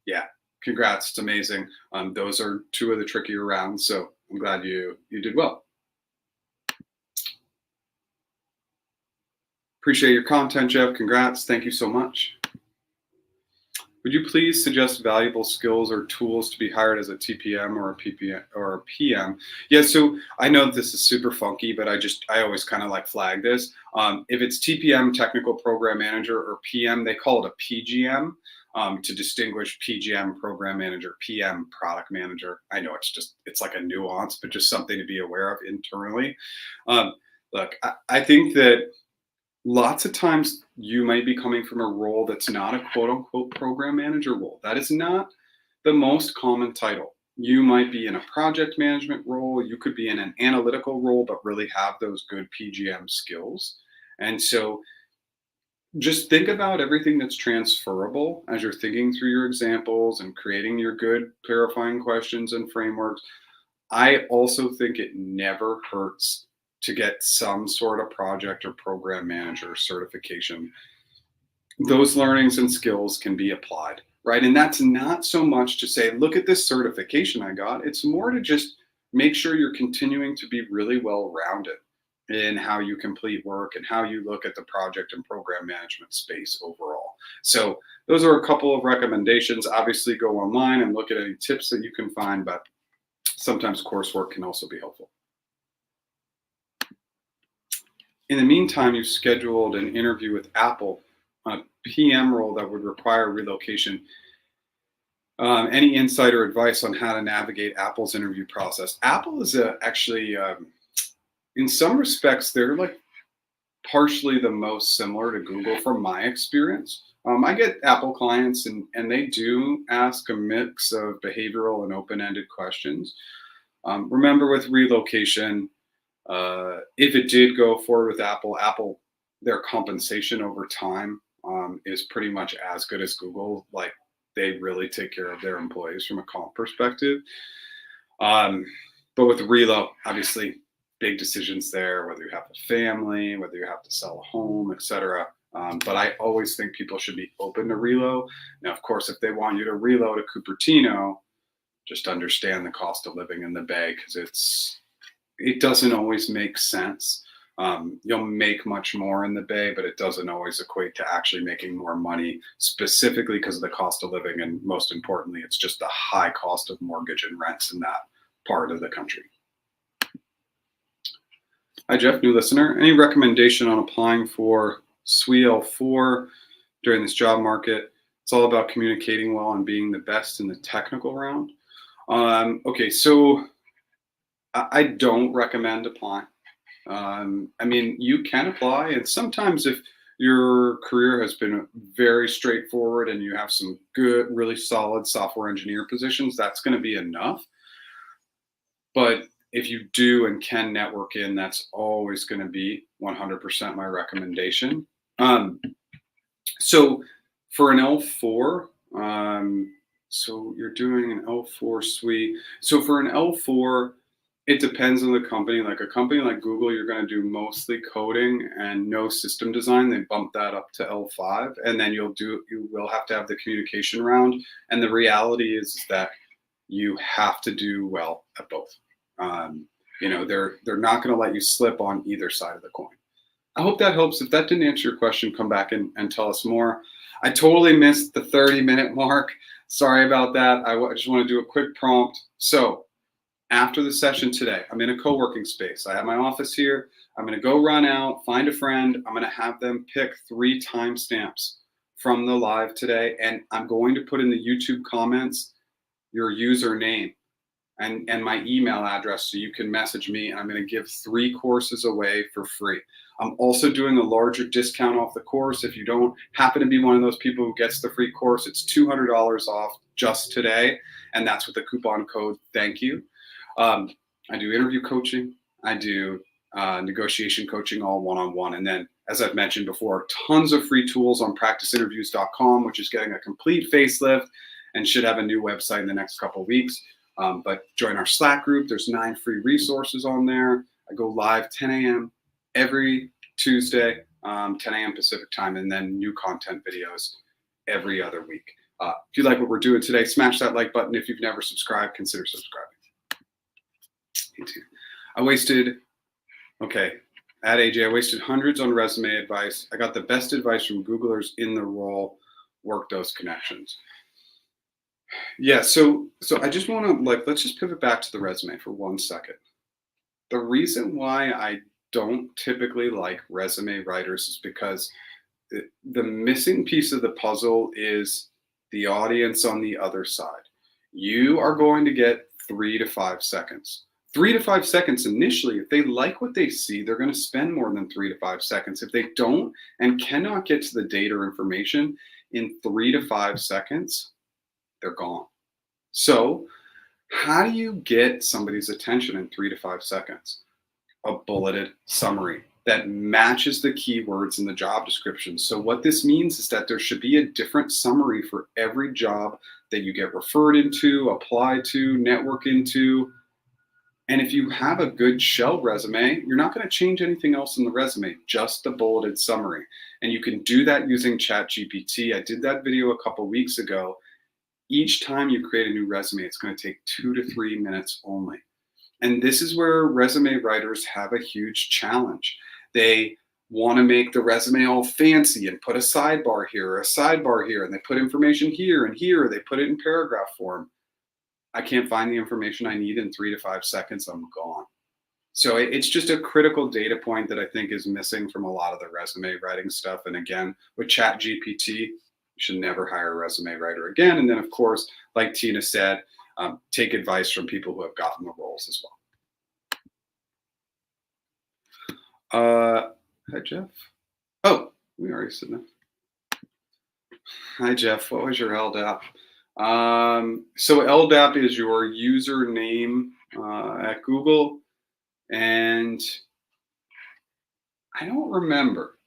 Yeah, congrats. It's amazing. Those are 2 of the trickier rounds. So I'm glad you did well. Appreciate your content, Jeff. Congrats. Thank you so much. Would you please suggest valuable skills or tools to be hired as a TPM or a PPM or a PM? Yeah, so I know this is super funky, but I always kind of like flag this. If it's TPM, technical program manager, or PM, they call it a PGM to distinguish PGM, program manager, PM, product manager. I know it's like a nuance, but just something to be aware of internally. Look, I think that lots of times you might be coming from a role that's not a quote unquote program manager role. That is not the most common title. You might be in a project management role. You could be in an analytical role, but really have those good PGM skills. And so just think about everything that's transferable as you're thinking through your examples and creating your good clarifying questions and frameworks. I also think it never hurts to get some sort of project or program manager certification. Those learnings and skills can be applied, right? And that's not so much to say, look at this certification I got. It's more to just make sure you're continuing to be really well-rounded in how you complete work and how you look at the project and program management space overall. So those are a couple of recommendations. Obviously, go online and look at any tips that you can find, but sometimes coursework can also be helpful. In the meantime, you've scheduled an interview with Apple on a PM role that would require relocation. Any insight or advice on how to navigate Apple's interview process? Apple is actually, in some respects, they're like partially the most similar to Google from my experience. I get Apple clients and they do ask a mix of behavioral and open-ended questions. Remember with relocation, if it did go forward with Apple, their compensation over time is pretty much as good as Google. Like, they really take care of their employees from a comp perspective. But with Relo, obviously, big decisions there, whether you have a family, whether you have to sell a home, etc. But I always think people should be open to Relo. Now, of course, if they want you to Relo to Cupertino, just understand the cost of living in the Bay, because it doesn't always make sense. You'll make much more in the Bay, but it doesn't always equate to actually making more money, specifically because of the cost of living. And most importantly, it's just the high cost of mortgage and rents in that part of the country. Hi, Jeff, new listener. Any recommendation on applying for SWE L4 during this job market? It's all about communicating well and being the best in the technical round. Okay, so I don't recommend applying. I mean, you can apply, and sometimes if your career has been very straightforward and you have some good, really solid software engineer positions, that's going to be enough. But if you do and can network in, that's always going to be 100% my recommendation. So for an L4, so you're doing an L4 SWE. So for an L4, it depends on the company. Like a company like Google, you're going to do mostly coding and no system design. They bump that up to L5, and then you will have to have the communication round. And the reality is that you have to do well at both. You know, they're not going to let you slip on either side of the coin. I hope that helps. If that didn't answer your question, come back and tell us more. I totally missed the 30-minute mark. Sorry about that. I just want to do a quick prompt. So after the session today, I'm in a co-working space. I have my office here. I'm going to go run out, find a friend. I'm going to have them pick 3 timestamps from the live today. And I'm going to put in the YouTube comments your username and my email address so you can message me. And I'm going to give 3 courses away for free. I'm also doing a larger discount off the course. If you don't happen to be one of those people who gets the free course, it's $200 off just today. And that's with the coupon code thank you. I do interview coaching. I do negotiation coaching, all one-on-one. And then, as I've mentioned before, tons of free tools on practiceinterviews.com, which is getting a complete facelift and should have a new website in the next couple of weeks. But join our Slack group. There's 9 free resources on there. I go live 10 a.m. every Tuesday, 10 a.m. Pacific time, and then new content videos every other week. If you like what we're doing today, smash that like button. If you've never subscribed, consider subscribing. I wasted hundreds on resume advice. I got the best advice from Googlers in the role. Work those connections. Yeah, so I just want to let's just pivot back to the resume for 1 second. The reason why I don't typically like resume writers is because the missing piece of the puzzle is the audience on the other side. You are going to get 3 to 5 seconds. 3 to 5 seconds initially. If they like what they see, they're going to spend more than 3 to 5 seconds. If they don't and cannot get to the data or information in 3 to 5 seconds, they're gone. So how do you get somebody's attention in 3 to 5 seconds? A bulleted summary that matches the keywords in the job description. So what this means is that there should be a different summary for every job that you get referred into, apply to, network into. And if you have a good shell resume, you're not going to change anything else in the resume, just the bulleted summary. And you can do that using ChatGPT. I did that video a couple weeks ago. Each time you create a new resume, it's going to take 2 to 3 minutes only. And this is where resume writers have a huge challenge. They want to make the resume all fancy and put a sidebar here or a sidebar here, and they put information here and here. They put it in paragraph form. I can't find the information I need in 3 to 5 seconds. I'm gone. So it's just a critical data point that I think is missing from a lot of the resume writing stuff. And again, with ChatGPT, you should never hire a resume writer again. And then, of course, like Tina said, take advice from people who have gotten the roles as well. Hi, Jeff. Oh, we already said that. Hi, Jeff. What was your LDAP? So LDAP is your username at Google, and I don't remember.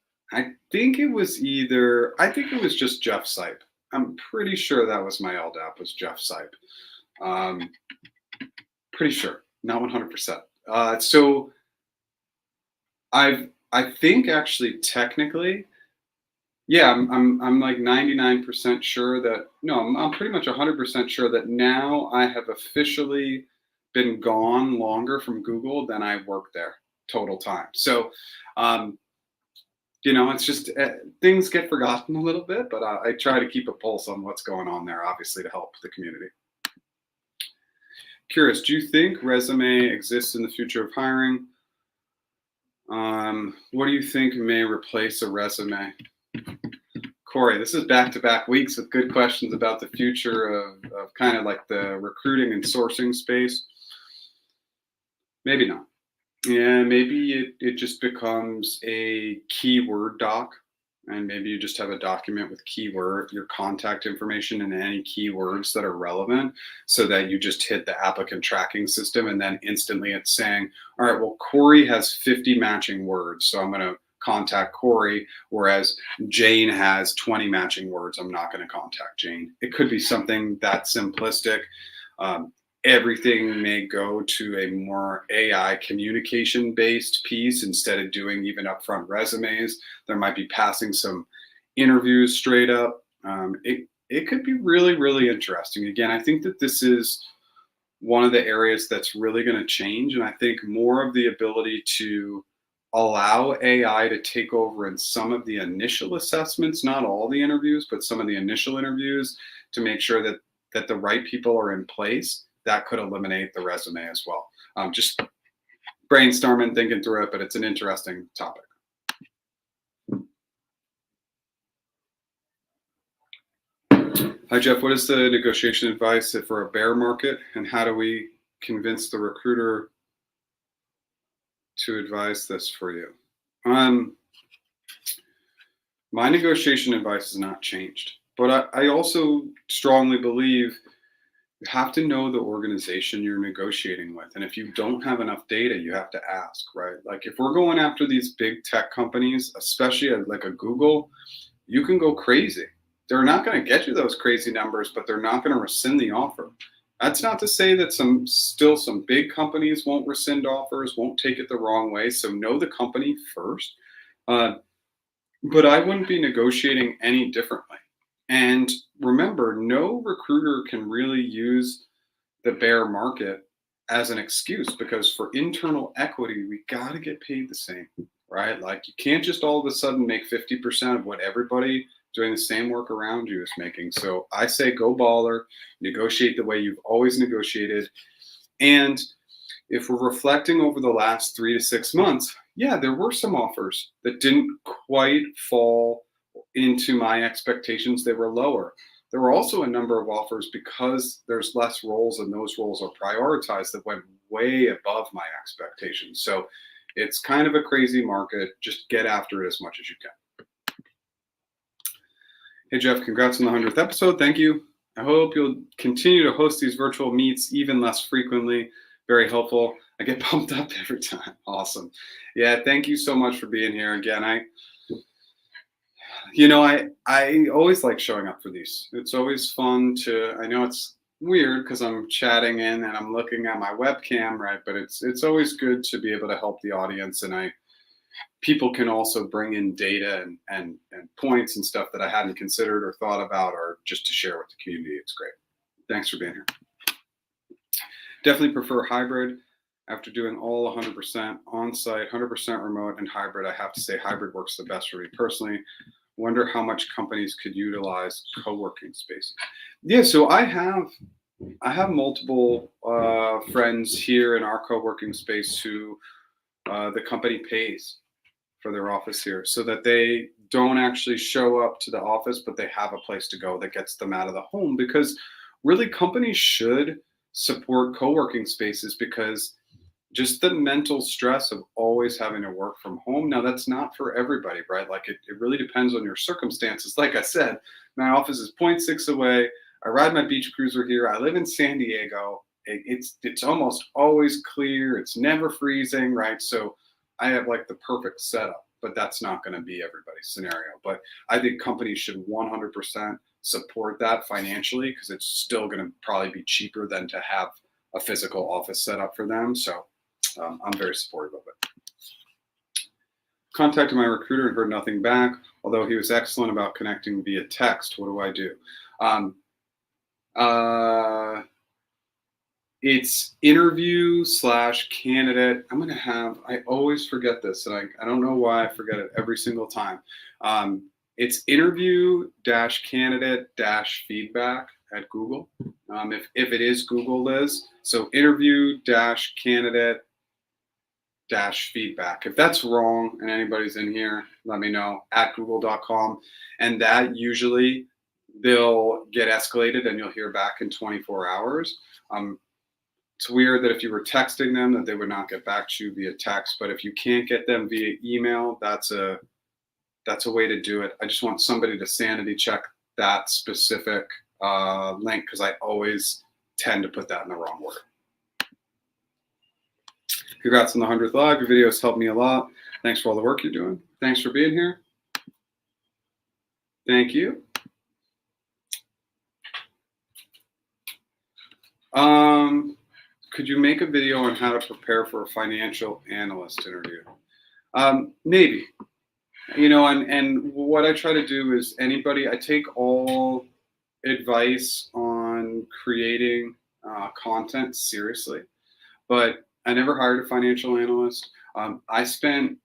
think it was just Jeff Sipe. I'm pretty sure that was my LDAP, was Jeff Sipe. Pretty sure, not 100%. So I think actually technically, yeah, I'm like 99% sure that, no, I'm pretty much 100% sure that now I have officially been gone longer from Google than I worked there total time. So, it's just things get forgotten a little bit, but I try to keep a pulse on what's going on there, obviously, to help the community. Curious, do you think resume exists in the future of hiring? What do you think may replace a resume? Corey, this is back-to-back weeks with good questions about the future of kind of like the recruiting and sourcing space. Maybe not. Yeah, maybe it just becomes a keyword doc, and maybe you just have a document with your contact information and any keywords that are relevant, so that you just hit the applicant tracking system, and then instantly it's saying, all right, well, Corey has 50 matching words, so I'm going to contact Corey, whereas Jane has 20 matching words. I'm not going to contact Jane. It could be something that simplistic. Everything may go to a more AI communication based piece instead of doing even upfront resumes. There might be passing some interviews straight up. It could be really, really interesting. Again, I think that this is one of the areas that's really going to change. And I think more of the ability to allow AI to take over in some of the initial assessments, not all the interviews, but some of the initial interviews, to make sure that the right people are in place. That could eliminate the resume as well. Just brainstorming, thinking through it, but it's an interesting topic. Hi, Jeff. What is the negotiation advice for a bear market, and how do we convince the recruiter to advise this for you? My negotiation advice has not changed, but I also strongly believe you have to know the organization you're negotiating with. And if you don't have enough data, you have to ask, right? Like if we're going after these big tech companies, especially like a Google, you can go crazy. They're not going to get you those crazy numbers, but they're not going to rescind the offer. That's not to say that some big companies won't rescind offers, won't take it the wrong way. So know the company first. But I wouldn't be negotiating any differently. And remember, no recruiter can really use the bear market as an excuse, because for internal equity, we got to get paid the same, right? Like you can't just all of a sudden make 50% of what everybody doing the same work around you is making. So I say go baller, negotiate the way you've always negotiated. And if we're reflecting over the last 3 to 6 months, yeah, there were some offers that didn't quite fall into my expectations. They were lower. There were also a number of offers, because there's less roles and those roles are prioritized, that went way above my expectations. So it's kind of a crazy market. Just get after it as much as you can. Hey, Jeff, congrats on the 100th episode. Thank you. I hope you'll continue to host these virtual meets even less frequently. Very helpful. I get pumped up every time. Awesome. Yeah, thank you so much for being here. Again, I always like showing up for these. It's always fun I know it's weird because I'm chatting in and I'm looking at my webcam, right? But it's always good to be able to help the audience, and people can also bring in data and points and stuff that I hadn't considered or thought about, or just to share with the community. It's great. Thanks for being here. Definitely prefer hybrid. After doing all 100% on-site, 100% remote, and hybrid, I have to say hybrid works the best for me personally. Wonder how much companies could utilize co-working spaces. Yeah, so I have multiple friends here in our co-working space who the company pays for their office here, so that they don't actually show up to the office, but they have a place to go that gets them out of the home. Because really, companies should support co-working spaces, because just the mental stress of always having to work from home. Now, that's not for everybody, right? Like it really depends on your circumstances. Like I said, my office is 0.6 away. I ride my beach cruiser here. I live in San Diego. It's almost always clear. It's never freezing, right? So I have like the perfect setup. but that's not going to be everybody's scenario. But I think companies should 100% support that financially, because it's still going to probably be cheaper than to have a physical office set up for them. So I'm very supportive of it. Contacted my recruiter and heard nothing back, although he was excellent about connecting via text. What do I do? It's interview/candidate. I always forget this, and I don't know why I forget it every single time. It's interview-candidate-feedback at Google. If it is Google, Liz, so interview-candidate-feedback. If that's wrong and anybody's in here, let me know at google.com. And that usually they'll get escalated and you'll hear back in 24 hours. It's weird that if you were texting them that they would not get back to you via text, but if you can't get them via email, that's a way to do it. I just want somebody to sanity check that specific link, because I always tend to put that in the wrong order. Congrats on the 100th live. Your videos helped me a lot. Thanks for all the work you're doing. Thanks for being here. Thank you. Could you make a video on how to prepare for a financial analyst interview? Maybe. And what I try to do is I take all advice on creating content seriously, but I never hired a financial analyst. I spent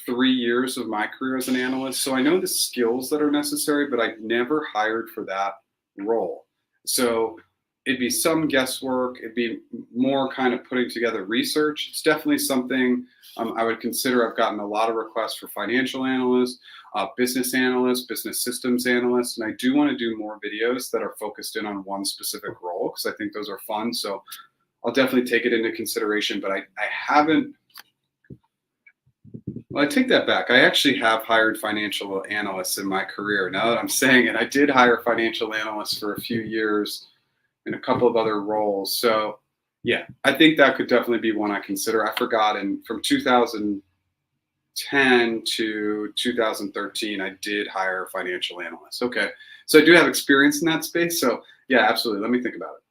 3 years of my career as an analyst, so I know the skills that are necessary, but I never hired for that role. So it'd be some guesswork. It'd be more kind of putting together research. It's definitely something I would consider. I've gotten a lot of requests for financial analysts, business analysts, business systems analysts, and I do want to do more videos that are focused in on one specific role, because I think those are fun. So I'll definitely take it into consideration, but I haven't. Well, I take that back. I actually have hired financial analysts in my career. Now that I'm saying it, I did hire financial analysts for a few years in a couple of other roles. So yeah, I think that could definitely be one I consider. I forgot, from 2010 to 2013, I did hire a financial analyst. Okay, so I do have experience in that space. So yeah, absolutely. Let me think about it.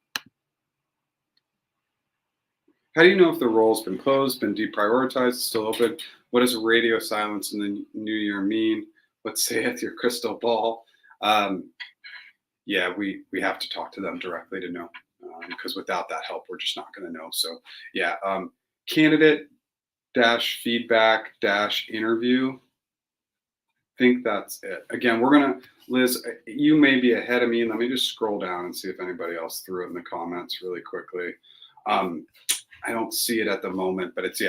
How do you know if the role's been closed, been deprioritized, still open? What does radio silence in the new year mean? Let's say it's your crystal ball. Yeah, we have to talk to them directly to know, because without that help, we're just not going to know. So yeah, candidate-feedback-interview. I think that's it. Again, Liz, you may be ahead of me. Let me just scroll down and see if anybody else threw it in the comments really quickly. I don't see it at the moment, but it's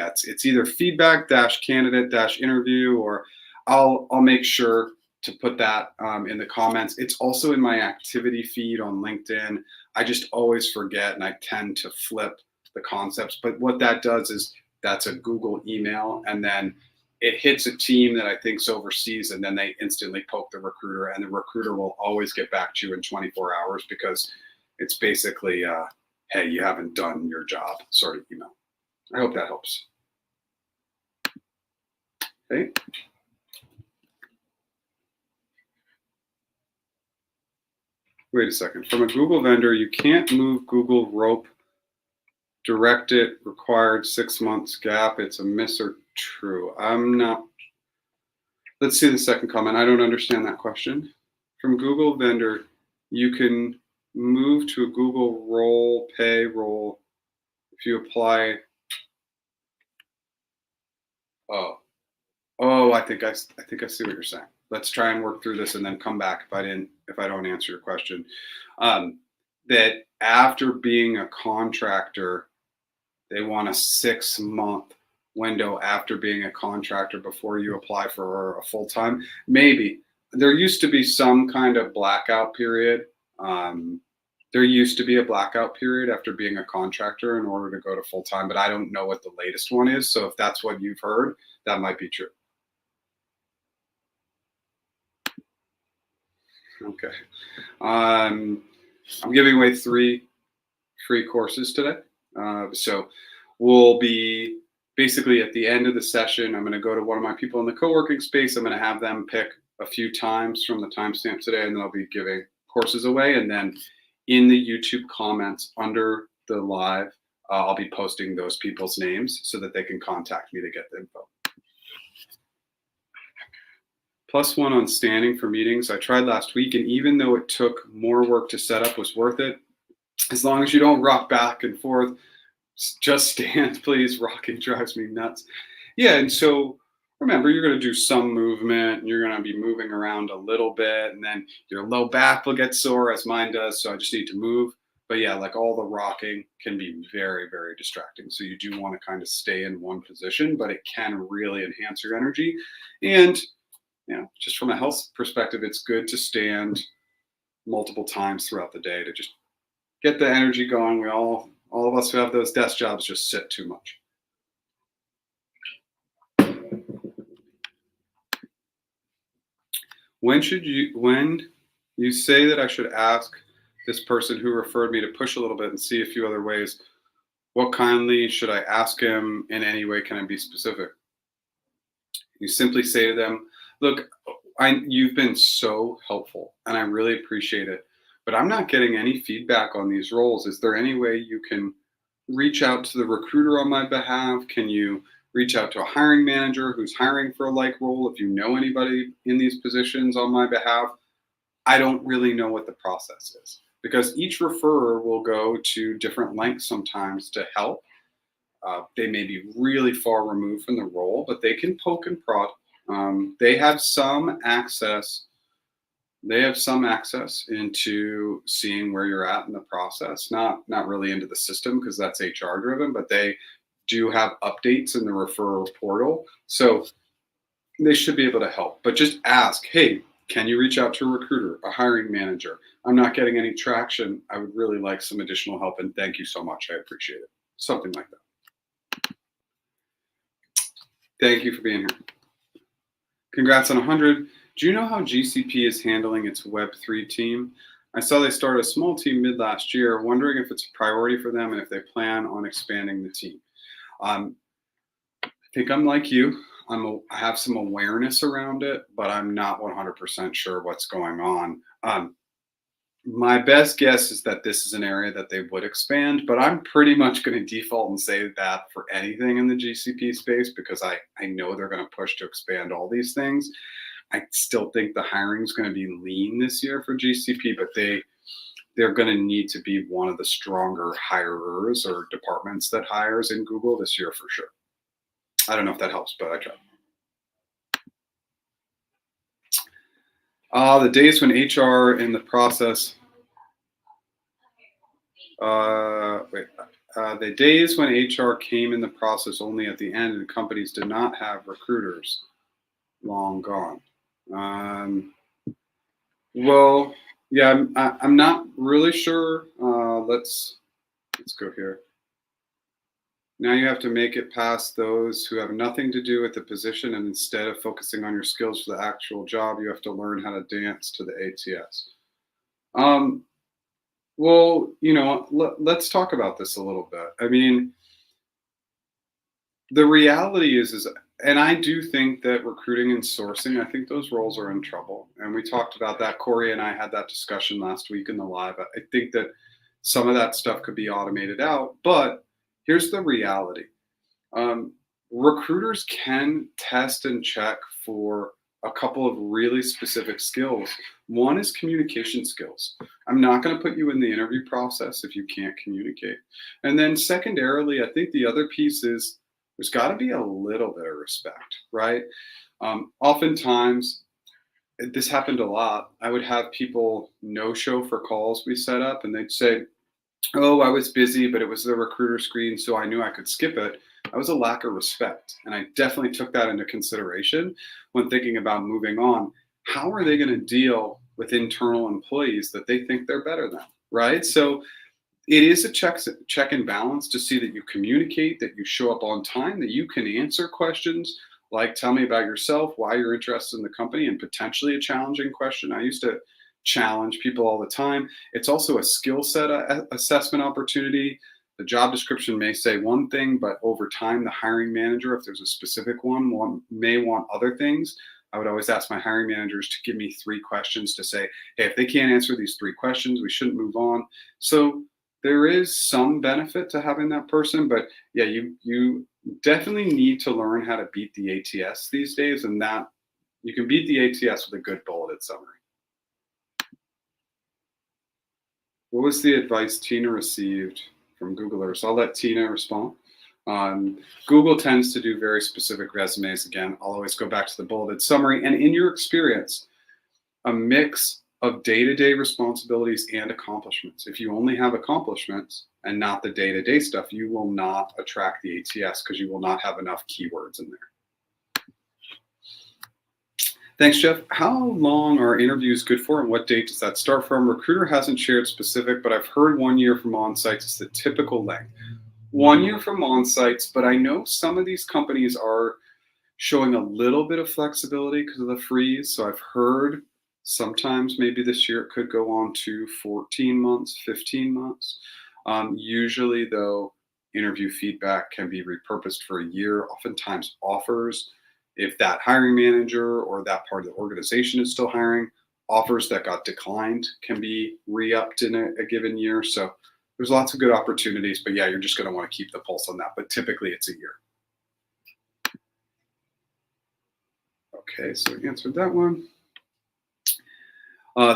either feedback-candidate-interview, or I'll make sure to put that in the comments. It's also in my activity feed on LinkedIn. I just always forget, and I tend to flip the concepts. But what that does is that's a Google email, and then it hits a team that I think's overseas, and then they instantly poke the recruiter, and the recruiter will always get back to you in 24 hours, because it's basically, hey, you haven't done your job sort of email. I hope that helps. Okay. Wait a second. From a Google vendor, you can't move Google rope, direct it, required 6 months gap. It's a miss or true? I'm not. Let's see the second comment. I don't understand that question. From Google vendor, you can move to a Google role, payroll, if you apply. Oh, I think I see what you're saying. Let's try and work through this and then come back if I don't answer your question. That after being a contractor, they want a 6-month window after being a contractor before you apply for a full-time. Maybe. There used to be some kind of blackout period. There used to be a blackout period after being a contractor in order to go to full-time, but I don't know what the latest one is. So if that's what you've heard, that might be true. Okay. I'm giving away 3 free courses today. So we'll be basically at the end of the session, I'm going to go to one of my people in the co-working space. I'm going to have them pick a few times from the timestamp today, and then I'll be giving courses away. And then in the YouTube comments under the live, I'll be posting those people's names so that they can contact me to get the info. +1 on standing for meetings. I tried last week, and even though it took more work to set up, it was worth it. As long as you don't rock back and forth, just stand, please. Rocking drives me nuts. Yeah, and so remember, you're going to do some movement, and you're going to be moving around a little bit, and then your low back will get sore, as mine does, so I just need to move. But yeah, like all the rocking can be very, very distracting. So you do want to kind of stay in one position, but it can really enhance your energy. And just from a health perspective, it's good to stand multiple times throughout the day to just get the energy going. We all of us who have those desk jobs just sit too much. When you say that I should ask this person who referred me to push a little bit and see a few other ways, what kindly should I ask him? In any way can I be specific? You simply say to them, look, you've been so helpful and I really appreciate it, but I'm not getting any feedback on these roles. Is there any way you can reach out to the recruiter on my behalf? Can you reach out to a hiring manager who's hiring for a like role? If you know anybody in these positions on my behalf, I don't really know what the process is, because each referrer will go to different lengths sometimes to help. They may be really far removed from the role, but they can poke and prod. They have some access. They have some access into seeing where you're at in the process. Not really into the system, because that's HR driven, but they do have updates in the referral portal, so they should be able to help. But just ask, hey, can you reach out to a recruiter, a hiring manager? I'm not getting any traction. I would really like some additional help, and thank you so much. I appreciate it. Something like that. Thank you for being here. Congrats on 100. Do you know how GCP is handling its Web3 team? I saw they started a small team mid last year, wondering if it's a priority for them and if they plan on expanding the team. I think I'm like you. I have some awareness around it, but I'm not 100% sure what's going on. My best guess is that this is an area that they would expand, but I'm pretty much going to default and say that for anything in the GCP space, because I know they're going to push to expand all these things. I still think the hiring is going to be lean this year for GCP, but they're going to need to be one of the stronger hirers or departments that hires in Google this year for sure. I don't know if that helps, but I tried. The days when HR in the process. The days when HR came in the process only at the end and companies did not have recruiters, long gone. Well, yeah, I'm not really sure. Let's go here. Now you have to make it past those who have nothing to do with the position, and instead of focusing on your skills for the actual job, you have to learn how to dance to the ATS. Well, let's talk about this a little bit. I mean, the reality is, and I do think that recruiting and sourcing, I think those roles are in trouble. And we talked about that. Corey and I had that discussion last week in the live. I think that some of that stuff could be automated out, but here's the reality. Recruiters can test and check for a couple of really specific skills. One is communication skills. I'm not going to put you in the interview process if you can't communicate. And then secondarily, I think the other piece is there's got to be a little bit of respect, right? Oftentimes, this happened a lot. I would have people no-show for calls we set up, and they'd say, oh, I was busy, but it was the recruiter screen, so I knew I could skip it. That was a lack of respect. And I definitely took that into consideration when thinking about moving on. How are they going to deal with internal employees that they think they're better than, right? So it is a check and balance to see that you communicate, that you show up on time, that you can answer questions like, tell me about yourself, why you're interested in the company, and potentially a challenging question. I used to challenge people all the time. It's also a skill set assessment opportunity. the job description may say one thing, but over time, the hiring manager, if there's a specific one, may want other things. I would always ask my hiring managers to give me 3 questions to say, hey, if they can't answer these 3 questions, we shouldn't move on. So there is some benefit to having that person, but yeah, you definitely need to learn how to beat the ATS these days, and that you can beat the ATS with a good bulleted summary. What was the advice Tina received from Googlers? I'll let Tina respond. Google tends to do very specific resumes. Again, I'll always go back to the bulleted summary. And in your experience, a mix of day-to-day responsibilities and accomplishments. If you only have accomplishments and not the day-to-day stuff, you will not attract the ATS because you will not have enough keywords in there. Thanks, Jeff. How long are interviews good for, and what date does that start from? Recruiter hasn't shared specific, but I've heard 1 year from on-sites is the typical length. 1 year from on-sites, but I know some of these companies are showing a little bit of flexibility because of the freeze. So I've heard sometimes maybe this year it could go on to 14 months, 15 months. Usually, though, interview feedback can be repurposed for a year. Oftentimes offers, if that hiring manager or that part of the organization is still hiring, offers that got declined can be re-upped in a given year. So there's lots of good opportunities, but yeah, you're just going to want to keep the pulse on that. But typically it's a year. Okay, so we answered that one.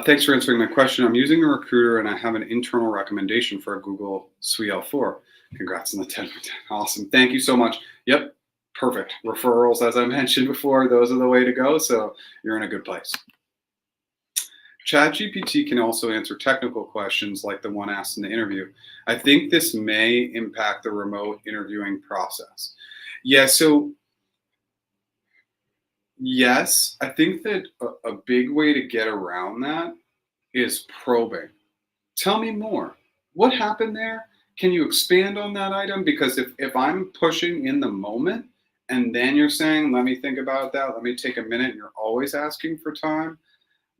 Thanks for answering my question. I'm using a recruiter and I have an internal recommendation for a Google SWE L4. Congrats on the 10 for 10. Awesome. Thank you so much. Yep. Perfect. Referrals, as I mentioned before, those are the way to go. So you're in a good place. ChatGPT can also answer technical questions like the one asked in the interview. I think this may impact the remote interviewing process. Yeah, so yes, I think that a big way to get around that is probing. Tell me more. What happened there? Can you expand on that item? Because if I'm pushing in the moment and then you're saying, let me think about that, let me take a minute, and you're always asking for time,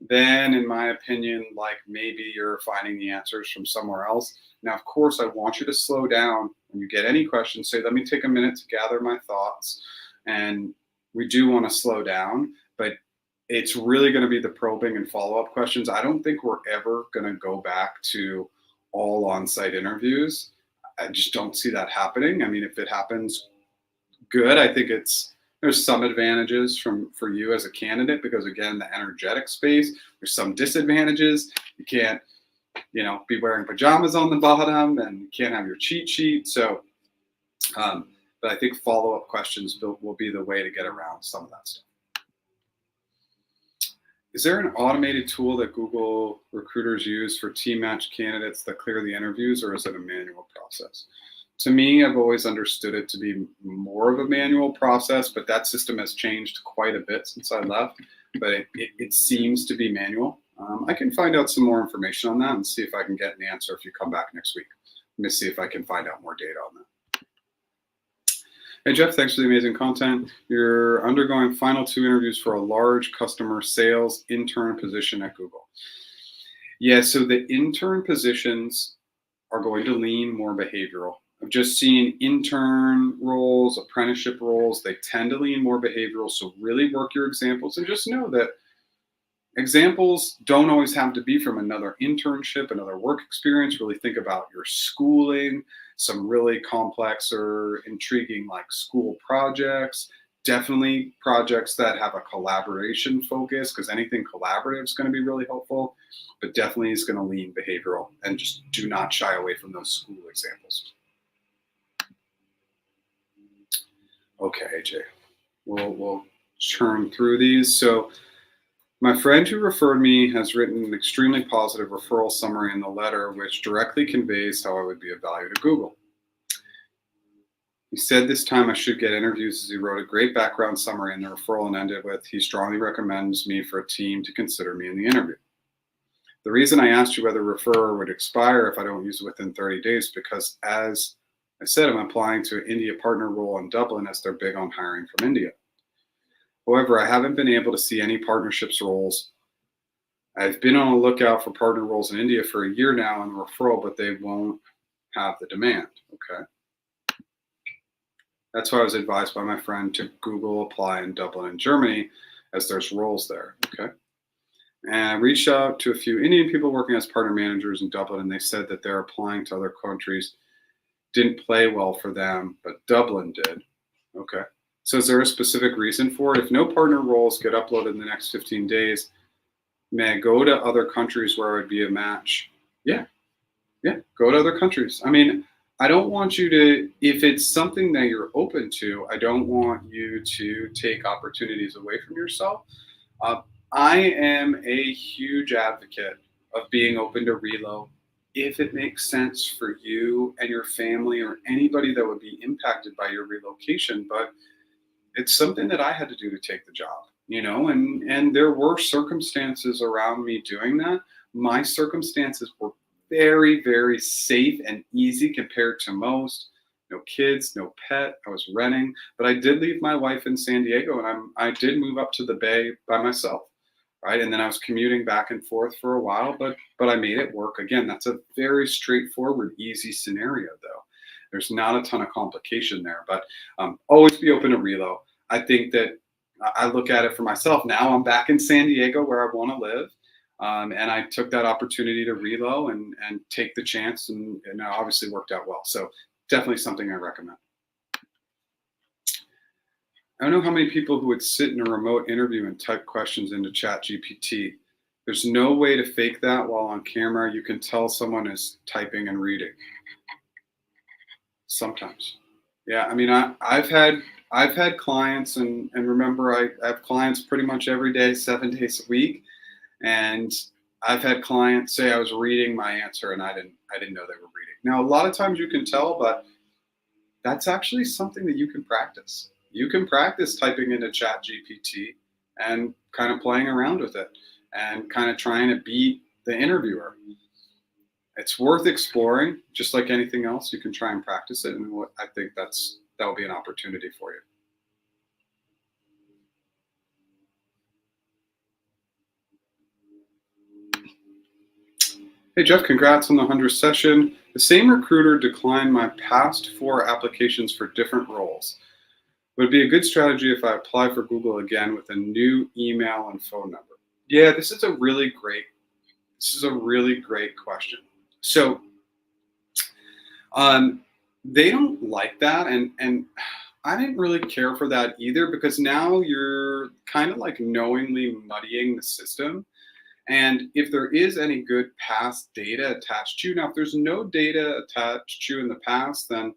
then in my opinion, like maybe you're finding the answers from somewhere else. Now, of course, I want you to slow down when you get any questions. Say, let me take a minute to gather my thoughts. And we do want to slow down, but it's really going to be the probing and follow-up questions. I don't think we're ever going to go back to all on-site interviews. I just don't see that happening. I mean, if it happens, good. I think there's some advantages for you as a candidate because, again, the energetic space. There's some disadvantages. You can't, be wearing pajamas on the bottom, and you can't have your cheat sheet. So, but I think follow-up questions will be the way to get around some of that stuff. Is there an automated tool that Google recruiters use for team match candidates that clear the interviews, or is it a manual process? To me, I've always understood it to be more of a manual process, but that system has changed quite a bit since I left, but it seems to be manual. I can find out some more information on that and see if I can get an answer if you come back next week. Let me see if I can find out more data on that. Hey, Jeff, thanks for the amazing content. You're undergoing final 2 interviews for a large customer sales intern position at Google. Yeah, so the intern positions are going to lean more behavioral. I've just seen intern roles, apprenticeship roles, they tend to lean more behavioral. So really work your examples and just know that examples don't always have to be from another internship, another work experience. Really think about your schooling, some really complex or intriguing like school projects, definitely projects that have a collaboration focus because anything collaborative is going to be really helpful, but definitely is going to lean behavioral, and just do not shy away from those school examples. Okay, AJ, we'll churn through these. So my friend who referred me has written an extremely positive referral summary in the letter, which directly conveys how I would be of value to Google. He said this time I should get interviews as he wrote a great background summary in the referral and ended with, he strongly recommends me for a team to consider me in the interview. The reason I asked you whether referrer would expire if I don't use it within 30 days, because as I said, I'm applying to an India partner role in Dublin as they're big on hiring from India. However, I haven't been able to see any partnerships roles. I've been on a lookout for partner roles in India for a year now in referral, but they won't have the demand. Okay. That's why I was advised by my friend to Google apply in Dublin and Germany, as there's roles there. Okay. And I reached out to a few Indian people working as partner managers in Dublin, and they said that they're applying to other countries. Didn't play well for them, but Dublin did. Okay. So is there a specific reason for it? If no partner roles get uploaded in the next 15 days, may I go to other countries where I would be a match? Yeah. Yeah. Go to other countries. I mean, I don't want you to, if it's something that you're open to, I don't want you to take opportunities away from yourself. Uh, I am a huge advocate of being open to reload if it makes sense for you and your family or anybody that would be impacted by your relocation. But it's something that I had to do to take the job, and there were circumstances around me doing that. My circumstances were very, very safe and easy compared to most. No kids, no pet. I was renting, but I did leave my wife in San Diego, and I did move up to the Bay by myself, right? And then I was commuting back and forth for a while, but I made it work. Again, that's a very straightforward, easy scenario, though. There's not a ton of complication there, but always be open to reload. I think that I look at it for myself now. I'm back in San Diego where I want to live. And I took that opportunity to reload and take the chance, and it obviously worked out well. So definitely something I recommend. I don't know how many people who would sit in a remote interview and type questions into Chat GPT. There's no way to fake that while on camera. You can tell someone is typing and reading. Sometimes. Yeah, I mean, I've had clients, and remember, I have clients pretty much every day, 7 days a week. And I've had clients say I was reading my answer and I didn't know they were reading. Now, a lot of times you can tell, but that's actually something that you can practice. You can practice typing into Chat GPT and kind of playing around with it and kind of trying to beat the interviewer. It's worth exploring. Just like anything else, you can try and practice it. And I think that will be an opportunity for you. Hey Jeff, congrats on the 100th session. The same recruiter declined my past 4 applications for different roles. Would it be a good strategy if I apply for Google again with a new email and phone number? Yeah, this is a really great question. So they don't like that, and I didn't really care for that either, because now you're kind of like knowingly muddying the system. And if there is any good past data attached to you, now if there's no data attached to you in the past, then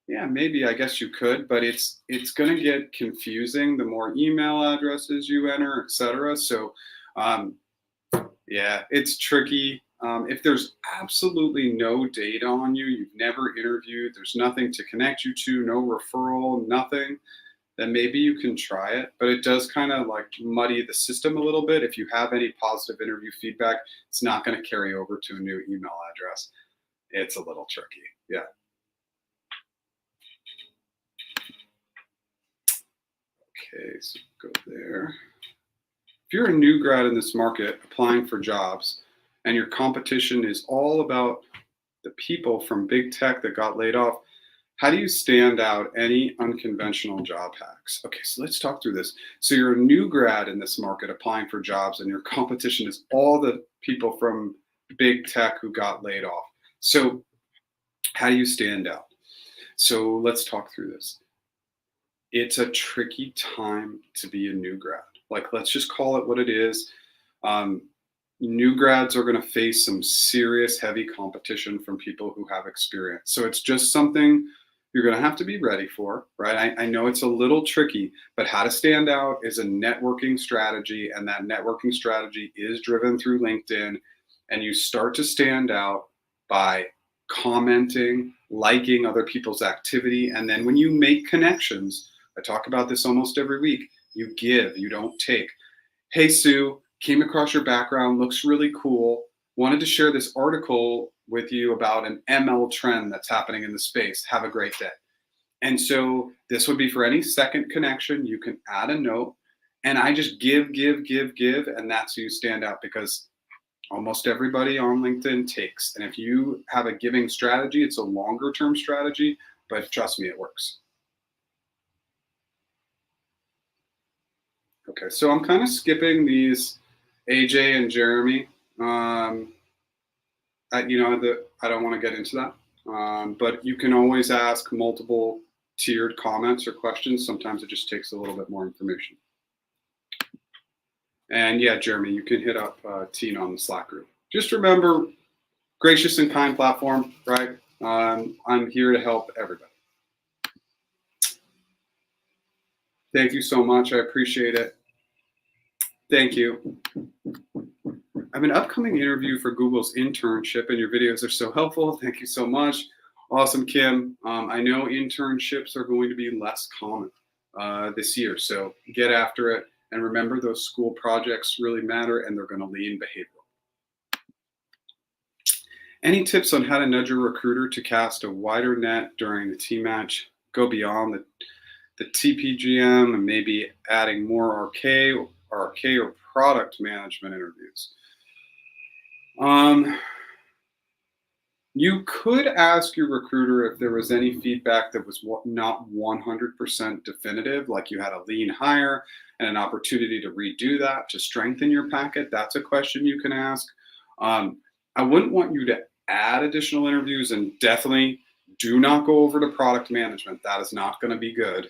yeah, maybe I guess you could, but it's going to get confusing the more email addresses you enter, etc. So yeah, it's tricky. If there's absolutely no data on you, you've never interviewed, there's nothing to connect you to, no referral, nothing, then maybe you can try it. But it does kind of like muddy the system a little bit. If you have any positive interview feedback, it's not going to carry over to a new email address. It's a little tricky. Yeah. Okay, so go there. If you're a new grad in this market applying for jobs and your competition is all about the people from big tech that got laid off, how do you stand out? Any unconventional job hacks? Okay, so let's talk through this. So you're a new grad in this market applying for jobs, and your competition is all the people from big tech who got laid off. So how do you stand out? So let's talk through this. It's a tricky time to be a new grad. Like, let's just call it what it is. New grads are going to face some serious heavy competition from people who have experience. So it's just something you're going to have to be ready for, right? I know it's a little tricky, but how to stand out is a networking strategy, and that networking strategy is driven through LinkedIn. And you start to stand out by commenting, liking other people's activity. And then when you make connections, I talk about this almost every week, you give, you don't take. Hey, Sue, came across your background, looks really cool. Wanted to share this article with you about an ML trend that's happening in the space. Have a great day. And so this would be for any second connection. You can add a note, and I just give, and that's how you stand out, because Almost everybody on LinkedIn takes. And if you have a giving strategy, it's a longer term strategy, but trust me, it works. Okay, so I'm kind of skipping these AJ and Jeremy. I don't want to get into that, but you can always ask multiple tiered comments or questions. Sometimes it just takes a little bit more information. And yeah, Jeremy, you can hit up Tina on the Slack group. Just remember, gracious and kind platform, right? I'm here to help everybody. Thank you so much. I appreciate it. Thank you. I have an upcoming interview for Google's internship, and your videos are so helpful. Thank you so much. Awesome, Kim. I know internships are going to be less common this year, so get after it. And remember, those school projects really matter, and they're going to lean behavioral. Any tips on how to nudge a recruiter to cast a wider net during the team match? Go beyond the TPGM and maybe adding more RK or product management interviews. You could ask your recruiter if there was any feedback that was not 100% definitive, like you had a lean hire and an opportunity to redo that to strengthen your packet. That's a question you can ask. I wouldn't want you to add additional interviews, and definitely do not go over to product management. That is not going to be good.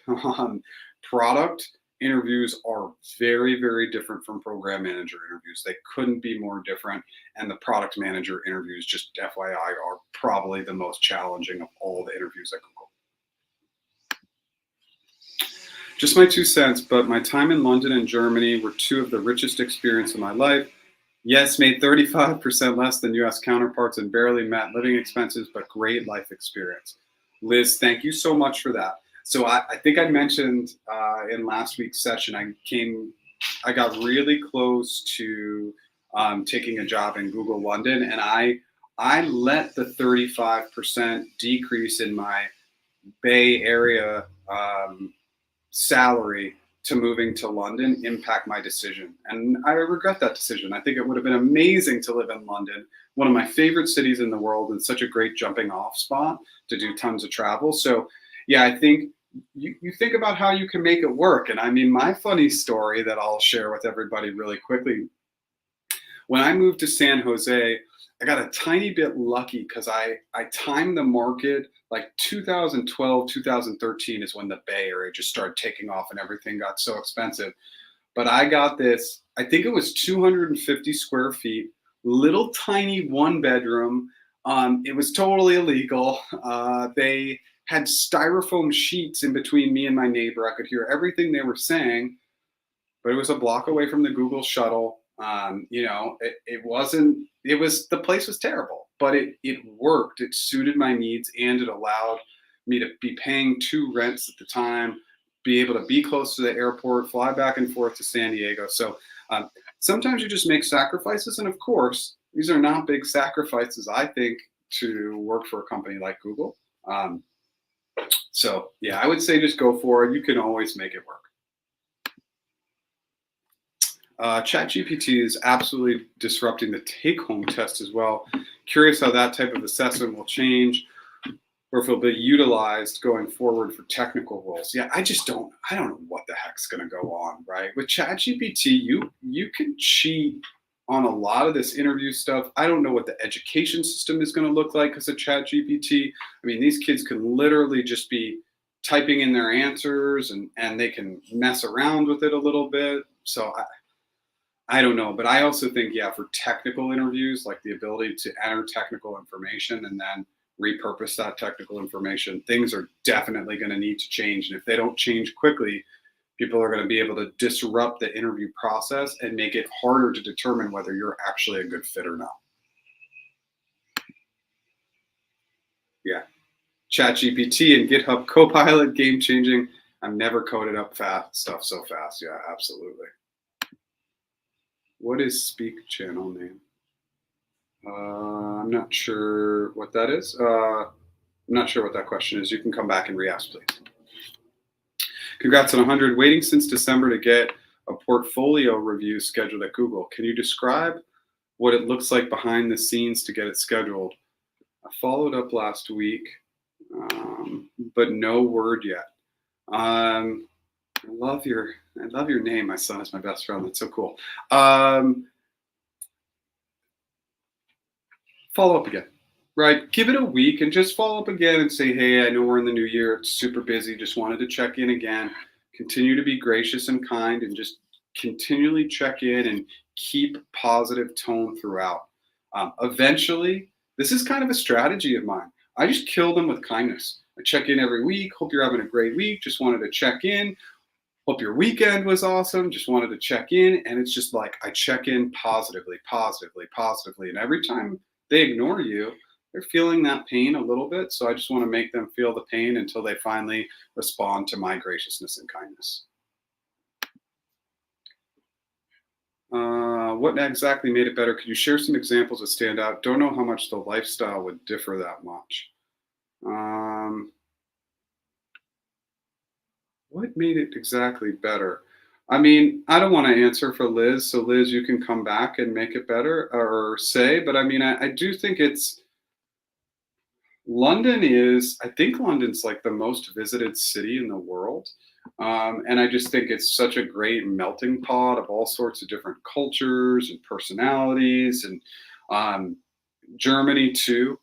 Product interviews are very, very different from program manager interviews. They couldn't be more different. And the product manager interviews, just FYI, are probably the most challenging of all the interviews at Google. Just my 2 cents, but my time in London and Germany were two of the richest experiences of my life. Yes, made 35% less than US counterparts and barely met living expenses, but great life experience. Liz, thank you so much for that. So I think I mentioned in last week's session, I got really close to taking a job in Google London, and I let the 35% decrease in my Bay Area salary to moving to London impact my decision. And I regret that decision. I think it would have been amazing to live in London, one of my favorite cities in the world, and such a great jumping off spot to do tons of travel. So yeah, I think you think about how you can make it work. And I mean, my funny story that I'll share with everybody really quickly, when I moved to San Jose, I got a tiny bit lucky because I timed the market like 2012, 2013 is when the Bay Area just started taking off and everything got so expensive. But I got this, I think it was 250 square feet, little tiny 1-bedroom. It was totally illegal. They had styrofoam sheets in between me and my neighbor. I could hear everything they were saying, but it was a block away from the Google shuttle. The place was terrible, but it worked. It suited my needs, and it allowed me to be paying 2 rents at the time, be able to be close to the airport, fly back and forth to San Diego. So sometimes you just make sacrifices. And of course, these are not big sacrifices, I think, to work for a company like Google. So yeah, I would say just go for it. You can always make it work. ChatGPT is absolutely disrupting the take-home test as well. Curious how that type of assessment will change, or if it'll be utilized going forward for technical roles. Yeah, I don't know what the heck's going to go on, right? With ChatGPT, you can cheat on a lot of this interview stuff. I don't know what the education system is going to look like because of ChatGPT. I mean, these kids can literally just be typing in their answers, and they can mess around with it a little bit. So I don't know, but I also think, yeah, for technical interviews, like the ability to enter technical information and then repurpose that technical information, things are definitely going to need to change. And if they don't change quickly, people are going to be able to disrupt the interview process and make it harder to determine whether you're actually a good fit or not. Yeah. ChatGPT and GitHub Copilot, game changing. I've never coded up stuff so fast. Yeah, absolutely. What is Speak channel name? I'm not sure what that is. I'm not sure what that question is. You can come back and re-ask, please. Congrats on 100. Waiting since December to get a portfolio review scheduled at Google. Can you describe what it looks like behind the scenes to get it scheduled. I followed up last week, but no word yet. I love your name. My son is my best friend. That's so cool. Follow up again, right? Give it a week and just follow up again and say, hey, I know we're in the new year. It's super busy. Just wanted to check in again. Continue to be gracious and kind and just continually check in and keep positive tone throughout. Eventually, this is kind of a strategy of mine. I just kill them with kindness. I check in every week. Hope you're having a great week. Just wanted to check in. Hope your weekend was awesome. Just wanted to check in. And it's just like I check in positively. And every time they ignore you, they're feeling that pain a little bit. So I just want to make them feel the pain until they finally respond to my graciousness and kindness. What exactly made it better? Could you share some examples that stand out? Don't know how much the lifestyle would differ that much. What made it exactly better? I mean, I don't want to answer for Liz. So Liz, you can come back and make it better or say, but I mean, I do think it's, I think London's like the most visited city in the world. And I just think it's such a great melting pot of all sorts of different cultures and personalities, and Germany too.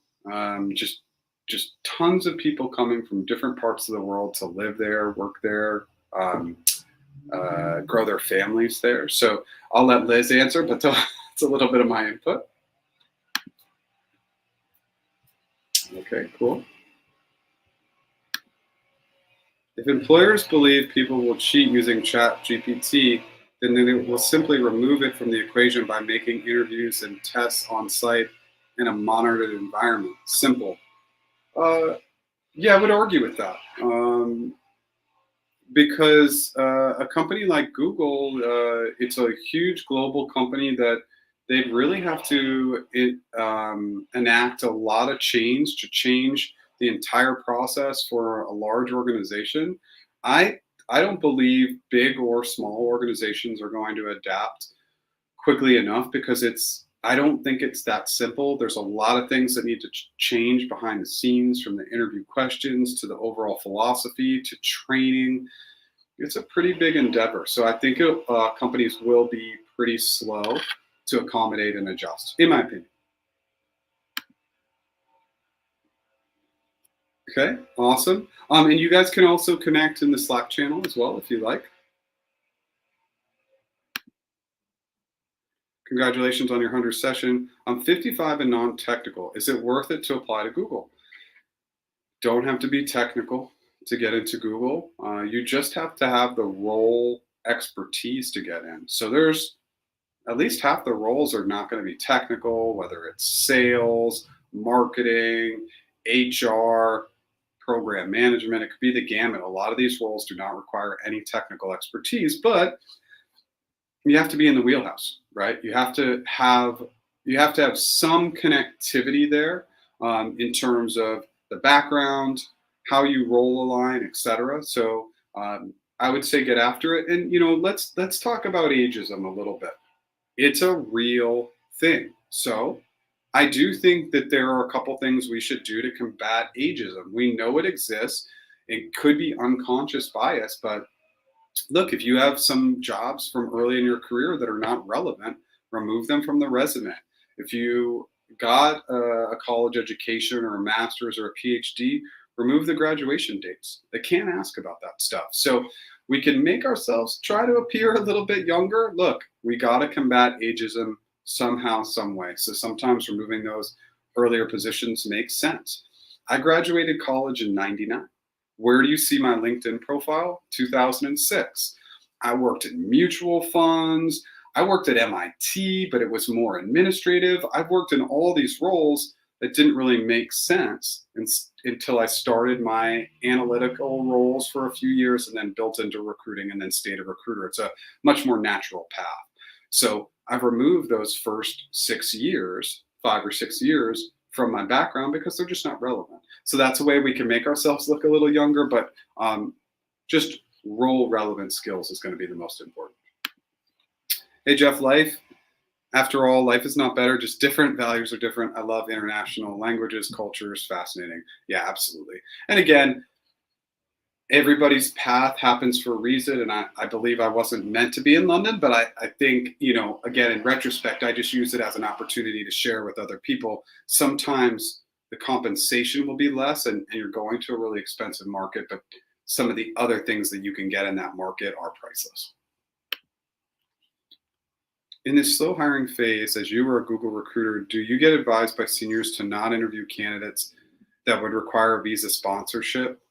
Just tons of people coming from different parts of the world to live there, work there, grow their families there. So I'll let Liz answer, but it's a little bit of my input. Okay, cool. If employers believe people will cheat using ChatGPT, then they will simply remove it from the equation by making interviews and tests on site in a monitored environment. Simple. Yeah, I would argue with that. Because a company like Google, it's a huge global company that they really have to enact a lot of change to change the entire process for a large organization. I don't believe big or small organizations are going to adapt quickly enough because I don't think it's that simple. There's a lot of things that need to change behind the scenes, from the interview questions to the overall philosophy to training. It's a pretty big endeavor. So I think companies will be pretty slow to accommodate and adjust, in my opinion. Okay, awesome. And you guys can also connect in the Slack channel as well if you like. Congratulations on your 100th session. I'm 55 and non-technical. Is it worth it to apply to Google? Don't have to be technical to get into Google. You just have to have the role expertise to get in. So there's at least half the roles are not going to be technical, whether it's sales, marketing, HR, program management. It could be the gamut. A lot of these roles do not require any technical expertise, but you have to be in the wheelhouse, right? You have to have some connectivity there in terms of the background, how you role align, etc. So I would say get after it. And let's talk about ageism a little bit. It's a real thing. So I do think that there are a couple things we should do to combat ageism. We know it exists. It could be unconscious bias, but look, if you have some jobs from early in your career that are not relevant, remove them from the resume. If you got a college education or a master's or a PhD, remove the graduation dates. They can't ask about that stuff. So we can make ourselves try to appear a little bit younger. Look, we got to combat ageism somehow, some way. So sometimes removing those earlier positions makes sense. I graduated college in '99. Where do you see my LinkedIn profile? 2006. I worked in mutual funds. I worked at MIT, but it was more administrative. I've worked in all these roles that didn't really make sense until I started my analytical roles for a few years and then built into recruiting and then stayed a recruiter. It's a much more natural path. So I've removed those first 6 years, 5 or 6 years from my background because they're just not relevant. So that's a way we can make ourselves look a little younger, but just role relevant skills is going to be the most important. Hey, Jeff Life. After all, life is not better, just different. Values are different. I love international languages, cultures, fascinating. Yeah, absolutely. And again, everybody's path happens for a reason. And I believe I wasn't meant to be in London, but I think, again, in retrospect, I just use it as an opportunity to share with other people. Sometimes the compensation will be less and you're going to a really expensive market, but some of the other things that you can get in that market are priceless. In this slow hiring phase, as you were a Google recruiter, do you get advised by seniors to not interview candidates that would require a visa sponsorship?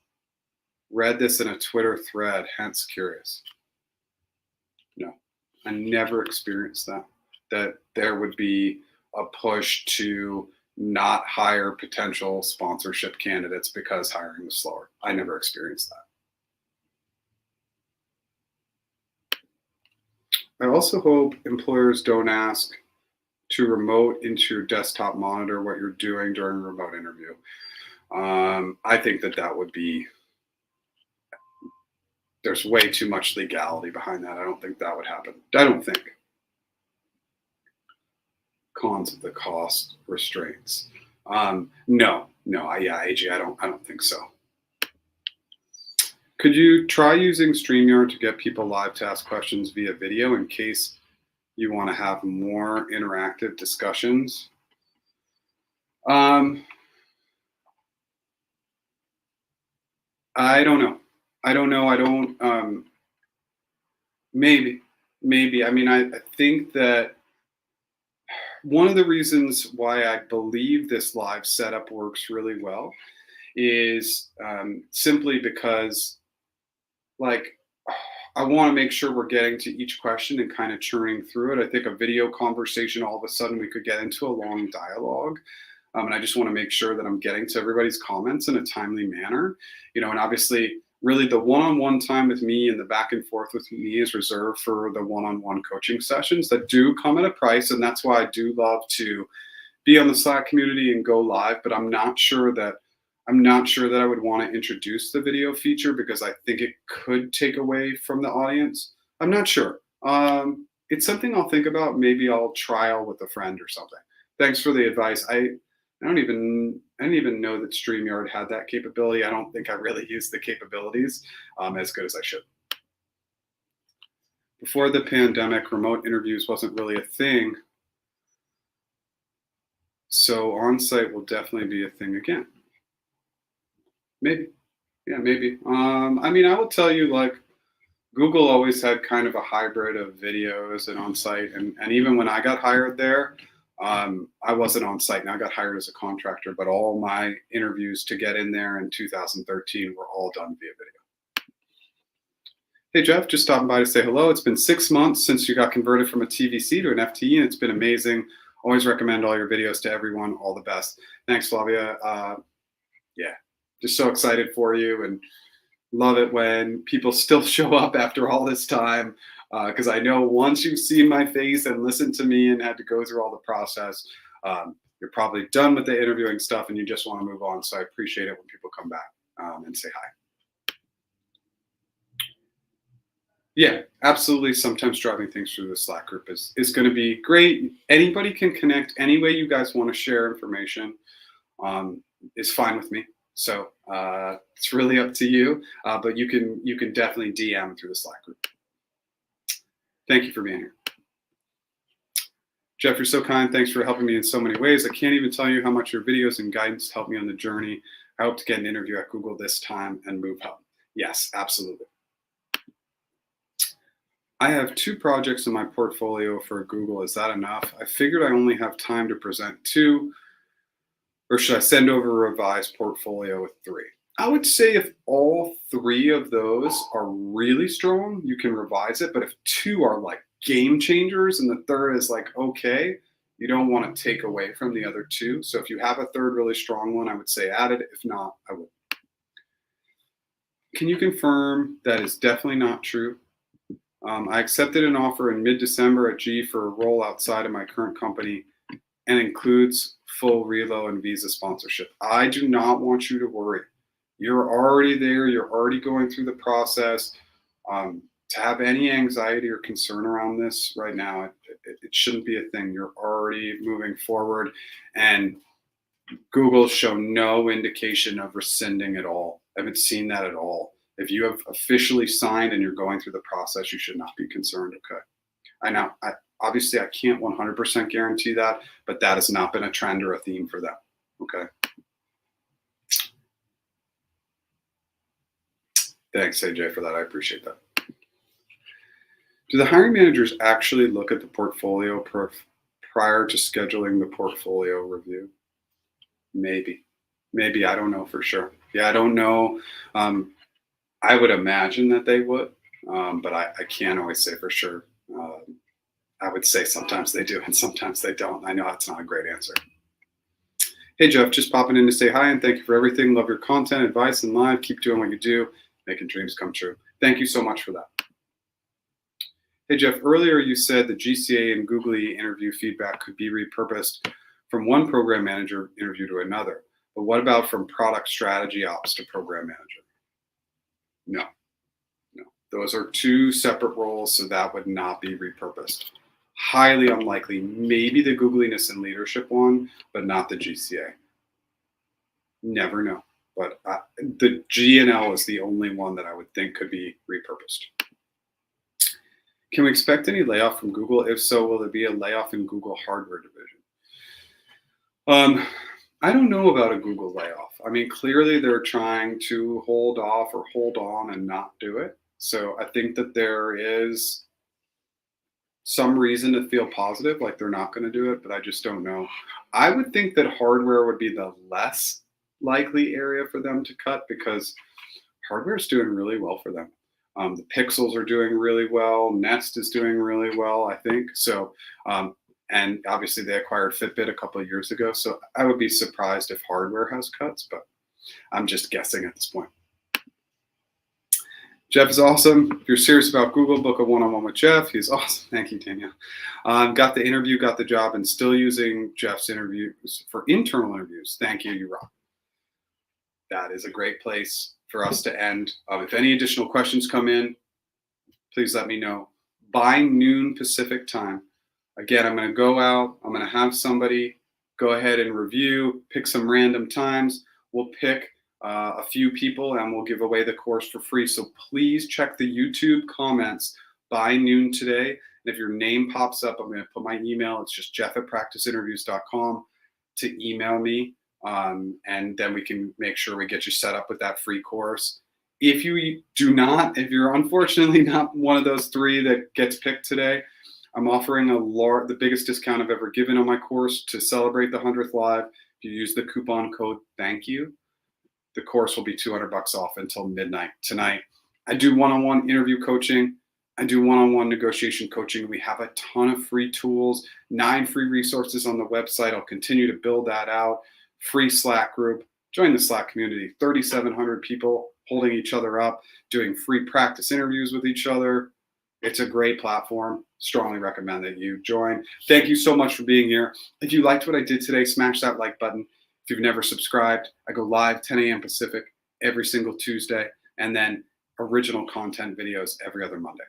Read this in a Twitter thread, hence curious. No, I never experienced that there would be a push to not hire potential sponsorship candidates because hiring was slower. I never experienced that. I also hope employers don't ask to remote into your desktop monitor what you're doing during a remote interview. I think that would be, there's way too much legality behind that. I don't think that would happen. I don't think. Cons of the cost restraints. No, AG, I don't think so. Could you try using Streamyard to get people live to ask questions via video in case you want to have more interactive discussions? I don't know. I don't, maybe. I mean, I think that one of the reasons why I believe this live setup works really well is simply because, like, I want to make sure we're getting to each question and kind of churning through it. I think a video conversation, all of a sudden we could get into a long dialogue. And I just want to make sure that I'm getting to everybody's comments in a timely manner, and obviously really the one-on-one time with me and the back and forth with me is reserved for the one-on-one coaching sessions that do come at a price. And that's why I do love to be on the Slack community and go live, but I'm not sure that I would want to introduce the video feature because I think it could take away from the audience. I'm not sure. It's something I'll think about. Maybe I'll trial with a friend or something. Thanks for the advice. I didn't even know that StreamYard had that capability. I don't think I really used the capabilities as good as I should. Before the pandemic, remote interviews wasn't really a thing. So on-site will definitely be a thing again. Maybe. Yeah, maybe. I mean, I will tell you, like, Google always had kind of a hybrid of videos and on-site. And even when I got hired there, I wasn't on site and I got hired as a contractor, but all my interviews to get in there in 2013 were all done via video. Hey, Jeff, just stopping by to say hello. It's been 6 months since you got converted from a TVC to an FTE, and it's been amazing. Always recommend all your videos to everyone. All the best. Thanks, Flavia. Yeah, just so excited for you and love it when people still show up after all this time. Because I know once you've seen my face and listened to me and had to go through all the process, you're probably done with the interviewing stuff and you just want to move on. So I appreciate it when people come back and say hi. Yeah, absolutely. Sometimes driving things through the Slack group is going to be great. Anybody can connect any way you guys want to share information is fine with me. So it's really up to you, but you can definitely DM through the Slack group. Thank you for being here. Jeff, you're so kind. Thanks for helping me in so many ways. I can't even tell you how much your videos and guidance helped me on the journey. I hope to get an interview at Google this time and move up. Yes, absolutely. I have 2 projects in my portfolio for Google. Is that enough? I figured I only have time to present 2, or should I send over a revised portfolio with 3? I would say if all 3 of those are really strong, you can revise it. But if 2 are like game changers and the 3rd is like, okay, you don't want to take away from the other 2. So if you have a 3rd really strong one, I would say add it. If not, I would. Can you confirm that is definitely not true? I accepted an offer in mid-December at G for a role outside of my current company and includes full reload and visa sponsorship. I do not want you to worry. You're already there. You're already going through the process. to have any anxiety or concern around this right now, it shouldn't be a thing. You're already moving forward, and Google show no indication of rescinding at all. I haven't seen that at all. If you have officially signed and you're going through the process, you should not be concerned. Okay. I know, obviously I can't 100% guarantee that, but that has not been a trend or a theme for them. Okay. Thanks, AJ, for that. I appreciate that. Do the hiring managers actually look at the portfolio prior to scheduling the portfolio review? Maybe. I don't know for sure. Yeah, I don't know. I would imagine that they would, but I can't always say for sure. I would say sometimes they do and sometimes they don't. I know that's not a great answer. Hey, Jeff, just popping in to say hi and thank you for everything. Love your content, advice, and live. Keep doing what you do, making dreams come true. Thank you so much for that. Hey, Jeff, earlier you said the GCA and Googly interview feedback could be repurposed from one program manager interview to another. But what about from product strategy ops to program manager? No. Those are two separate roles, so that would not be repurposed. Highly unlikely, maybe the Googliness and leadership one, but not the GCA. Never know. But the G&L is the only one that I would think could be repurposed. Can we expect any layoff from Google? If so, will there be a layoff in Google hardware division? I don't know about a Google layoff. I mean, clearly they're trying to hold off or hold on and not do it. So I think that there is some reason to feel positive, like they're not going to do it, but I just don't know. I would think that hardware would be the less likely area for them to cut because hardware is doing really well for them. The Pixels are doing really well. Nest is doing really well, I think. So, and obviously they acquired Fitbit a couple of years ago. So I would be surprised if hardware has cuts, but I'm just guessing at this point. Jeff is awesome. If you're serious about Google, book a one-on-one with Jeff. He's awesome. Thank you, Danielle. Got the interview, got the job, and still using Jeff's interviews for internal interviews. Thank you, you rock. That is a great place for us to end. If any additional questions come in, please let me know. By noon Pacific time. Again, I'm going to go out. I'm going to have somebody go ahead and review, pick some random times. We'll pick a few people and we'll give away the course for free. So please check the YouTube comments by noon today. And if your name pops up, I'm going to put my email. It's just jeff@practiceinterviews.com to email me. And then we can make sure we get you set up with that free course. If you do not, if you're unfortunately not one of those three that gets picked today, I'm offering the biggest discount I've ever given on my course to celebrate the 100th live. If you use the coupon code thank you, the course will be $200 off until midnight tonight. I do one-on-one interview coaching. I do one-on-one negotiation coaching. We have a ton of free tools, 9 free resources on the website. I'll continue to build that out. Free Slack group. Join the Slack community. 3,700 people holding each other up, doing free practice interviews with each other. It's a great platform. Strongly recommend that you join. Thank you so much for being here. If you liked what I did today, smash that like button. If you've never subscribed, I go live 10 a.m. Pacific every single Tuesday, and then original content videos every other Monday.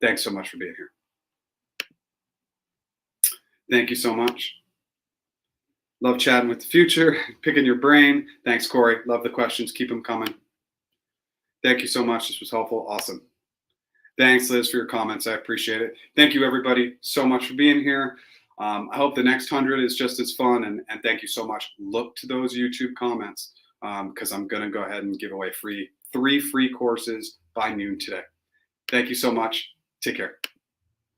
Thanks so much for being here. Thank you so much. Love chatting with the future, picking your brain. Thanks, Corey. Love the questions. Keep them coming. Thank you so much. This was helpful. Awesome. Thanks, Liz, for your comments. I appreciate it. Thank you, everybody, so much for being here. I hope the next 100 is just as fun, and thank you so much. Look to those YouTube comments because I'm going to go ahead and give away 3 free courses by noon today. Thank you so much. Take care.